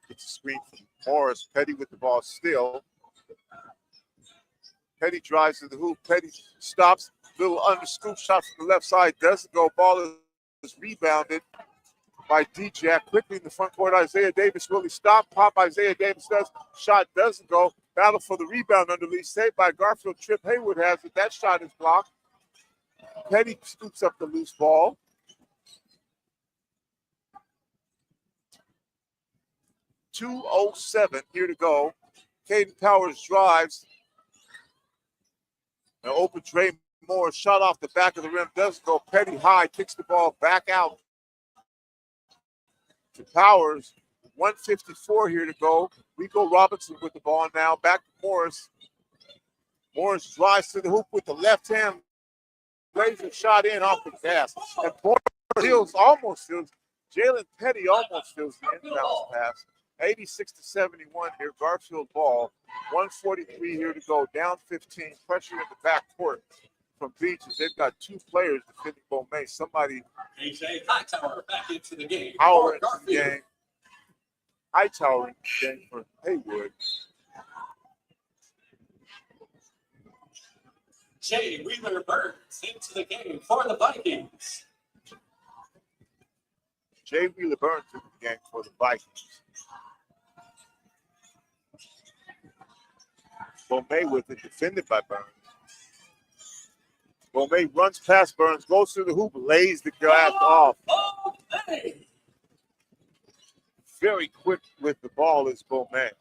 Gets a screen from Morris. Petty with the ball still. Petty drives to the hoop. Petty stops. Little under scoop shot from the left side. Doesn't go. Ball is rebounded by D-Jack. Quickly in the front court. Isaiah Davis really stopped. Pop Isaiah Davis does. Shot doesn't go. Battle for the rebound underneath. Saved by Garfield. Trip Haywood has it. That shot is blocked. Petty scoops up the loose ball. .207 here to go. Caden Powers drives. An open Dre Moore shot off the back of the rim. Doesn't go. Petty high. Kicks the ball back out to Powers. 1:54 here to go. Rico Robinson with the ball now. Back to Morris. Morris drives to the hoop with the left hand. Lays a shot in off the gas. And Morris almost steals. Jalen Petty almost steals the inbound pass. 86-71 here. Garfield ball. 1:43 here to go. Down 15. Pressure in the back court from Beach. They've got 2 players defending Beaumay. Somebody. AJ Hightower back into the game. Howard into the game. Hightower in the game for Haywood. Jay Wheeler Burns into the game for the Vikings. Jay Wheeler Burns into the game for the Vikings. Beaumay with it, defended by Burns. Beaumay runs past Burns, goes through the hoop, lays the glass off. Very quick with the ball is Beaumay.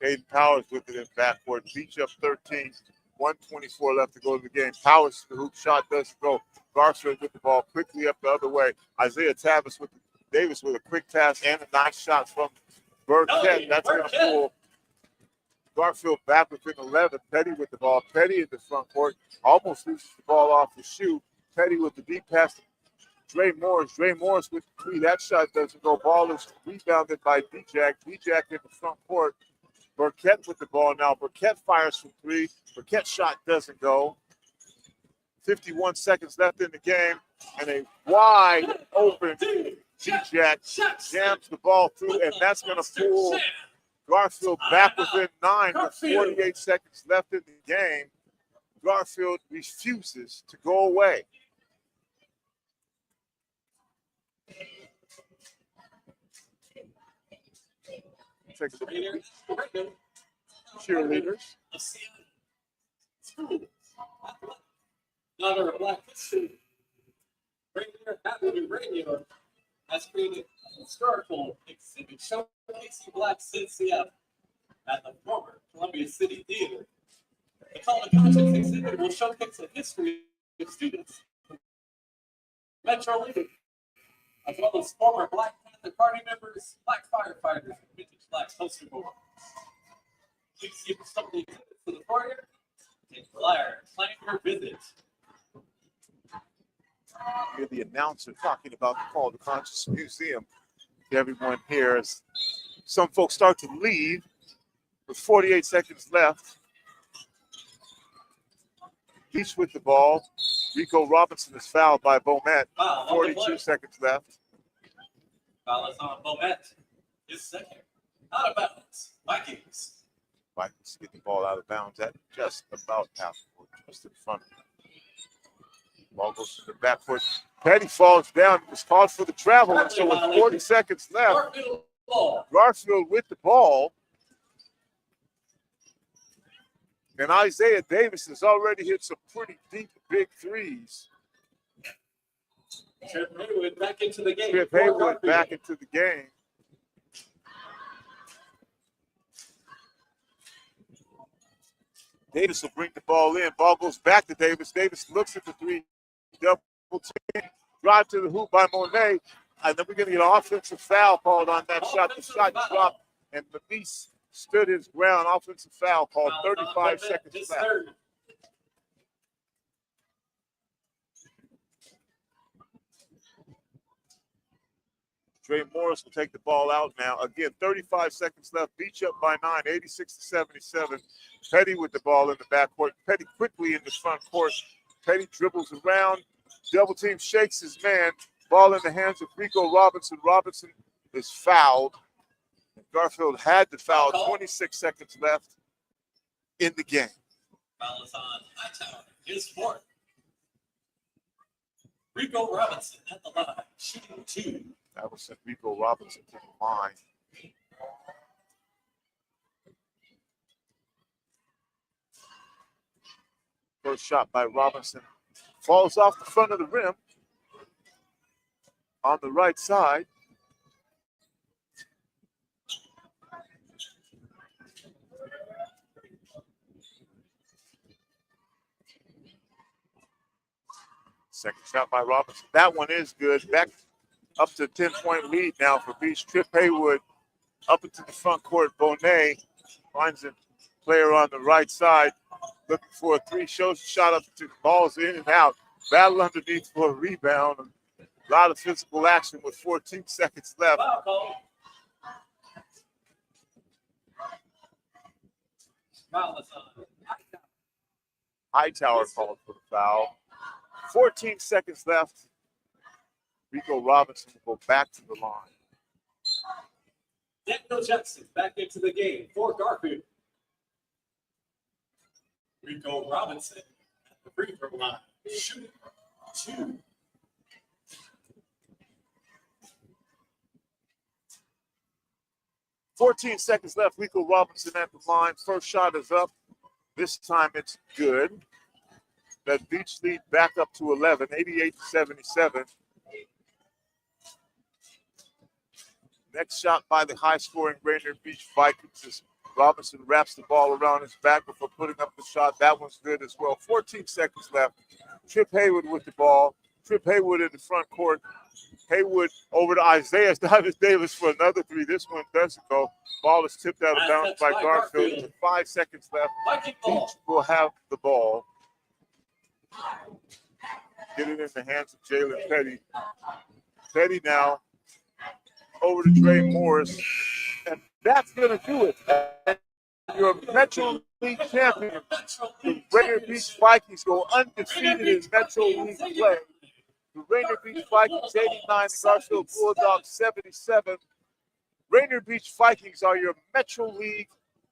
Caden Powers with it in backcourt. Beach up 13. 1:24 left to go to the game. Powers to the hoop, shot doesn't go. Garfield with the ball quickly up the other way. Isaiah Davis with a quick pass and a nice shot from Burkett. That's going to pull Garfield back within 11. Petty with the ball. Petty in the front court. Almost loses the ball off the shoe. Petty with the deep pass to Dre Morris. Dre Morris with the 3. That shot doesn't go. Ball is rebounded by D-Jack. D-Jack in the front court. Burkett with the ball now. Burkett fires from 3. Burkett's shot doesn't go. 51 seconds left in the game. And a wide open D-Jack jams the ball through. And that's going to pull Garfield back within 9 with 48 seconds left in the game. Garfield refuses to go away. Take a look at the cheerleaders. Honor of Black History. Rainier Avenue Radio has created a historical exhibit showcasing Blacks in Seattle at the former Columbia City Theater The call to conscience exhibit will showcase the history of students, Metro League, as well as former Black Panther Party members, Black firefighters, and vintage Black poster boards. Please see some of the exhibits to the foyer and flyer. Plan your visit. Hear the announcer talking about the Call to Conscience Museum. Everyone here, as some folks start to leave with 48 seconds left. Beach with the ball. Rico Robinson is fouled by Beaumet. 42 seconds left. Foul is on Beaumet. His second. Out of bounds. Vikings. Vikings get the ball out of bounds at just about half court, just in front of them. Ball goes to the backcourt. Petty falls down. It was called for the travel. And so with 40 seconds left, Garfield with the ball. And Isaiah Davis has already hit some pretty deep, big threes. Trip Haywood back into the game. Trip Haywood back into the game. Davis will bring the ball in. Ball goes back to Davis. Davis looks at the three. Double team. Drive to the hoop by Monet. And then we're going to get an offensive foul called on that shot. The shot dropped, and Matisse stood his ground. Offensive foul called. 35 seconds left. Trey Morris will take the ball out now. Again, 35 seconds left. Beach up by 9, 86-77. Petty with the ball in the backcourt. Petty quickly in the front court. Petty dribbles around. Double team shakes his man. Ball in the hands of Rico Robinson. Robinson is fouled. Garfield had the foul. 26 seconds left in the game. Foul is on Hightower. His fourth. Rico Robinson at the line. Shooting 2. That was Rico Robinson to the line. First shot by Robinson falls off the front of the rim on the right side. Second shot by Robinson. That one is good. Back up to a 10-point lead now for Beach. Trip Haywood up into the front court. Bonet finds a player on the right side looking for a three. Shows shot up to balls in and out. Battle underneath for a rebound. A lot of physical action with 14 seconds left. Hightower called for the foul. 14 seconds left. Rico Robinson will go back to the line. Daniel Jackson back into the game for Garfield. Rico Robinson at the free throw line. Shooting 2. $14 seconds left. Rico Robinson at the line. First shot is up. This time it's good. That Beach lead back up to 11, 88-77. Next shot by the high-scoring Rainier Beach Vikings as Robinson wraps the ball around his back before putting up the shot. That one's good as well. 14 seconds left. Trip Haywood with the ball. Trip Haywood in the front court. Haywood over to Isaiah Davis for another three. This one doesn't go. Ball is tipped out of bounds by Garfield. With 5 seconds left. Beach will have the ball. Get it in the hands of Jalen Petty. Petty now over to Trey Morris. And that's going to do it. Your Metro League champion. The Rainier Beach Vikings go undefeated in Metro League play. The Rainier Beach Vikings 89, the Garfield Bulldogs 77. Rainier Beach Vikings are your Metro League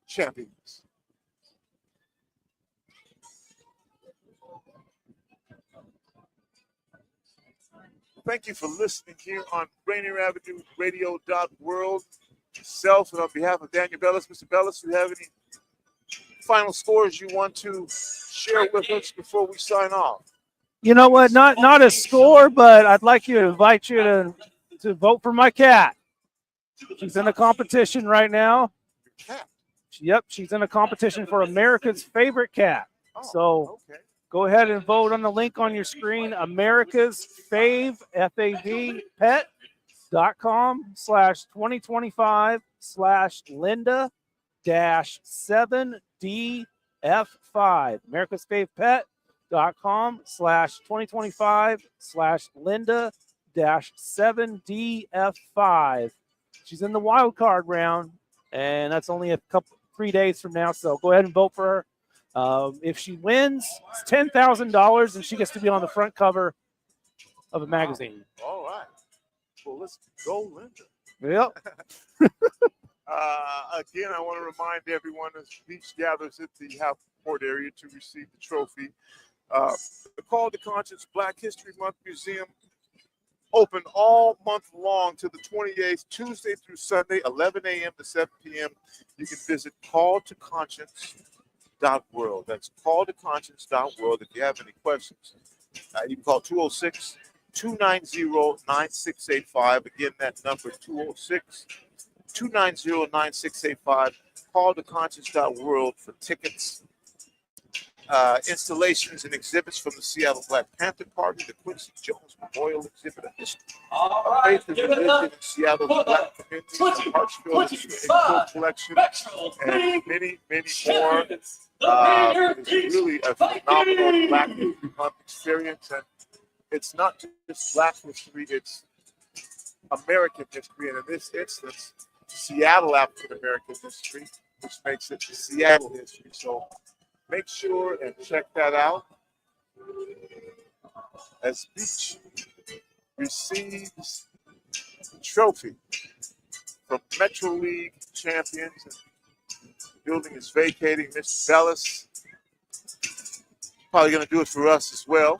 champions. Thank you for listening here on Rainier Avenue Radio.world. Myself and on behalf of Daniel Bellis. Mr. Bellis, do you have any final scores you want to share with us before we sign off? You know what? Not a score, but I'd like you to invite you to vote for my cat. She's in a competition right now. Yep, she's in a competition for America's favorite cat. So Okay. go ahead and vote on the link on your screen, America's Fave, F-A-V, pet.com/2025/Linda-7DF5. America's Fave pet.com/2025/Linda-7DF5. She's in the wild card round, and that's only a 3 days from now. So go ahead and vote for her. If she wins, it's $10,000, and she gets to be on the front cover of a magazine. All right. Well, let's go, Linda. Yep. Again, I want to remind everyone as Beach gathers at the Half Court area to receive the trophy. The Call to Conscience Black History Month Museum open all month long to the 28th, Tuesday through Sunday, 11 a.m. to 7 p.m. You can visit calltoconscience.world. That's calltoconscience.world if you have any questions. You can call 206-290-9685. Again, that number 206-290-9685. Calltoconscience.world for tickets. Installations and exhibits from the Seattle Black Panther Party, the Quincy Jones Memorial Exhibit of History. Faith and Religion in Seattle's Black Community, the Hartsfield Info Collection, and many, many more. It's really a phenomenal Black History Month experience, and it's not just Black history, it's American history, and in this instance, Seattle African American history, which makes it Seattle history. So make sure and check that out as Beach receives the trophy from Metro League champions. The building is vacating. Mr. Bellis probably going to do it for us as well.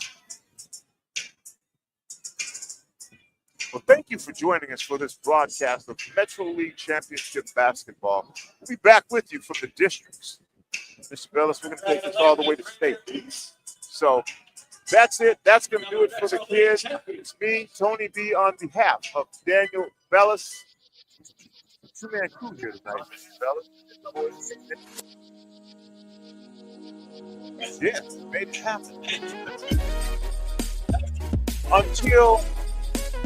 Well, thank you for joining us for this broadcast of Metro League Championship basketball. We'll be back with you from the districts. Mr. Bellis, we're going to take this all the way to state. So that's it. That's going to do it for the kids. It's me, Tony B, on behalf of Daniel Bellis. Two-man crew here tonight, Mr. Bellis. Yes, made it happen. Until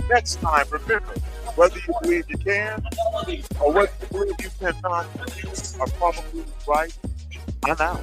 next time, remember, whether you believe you can or whether you believe you cannot, you are probably right. I'm out.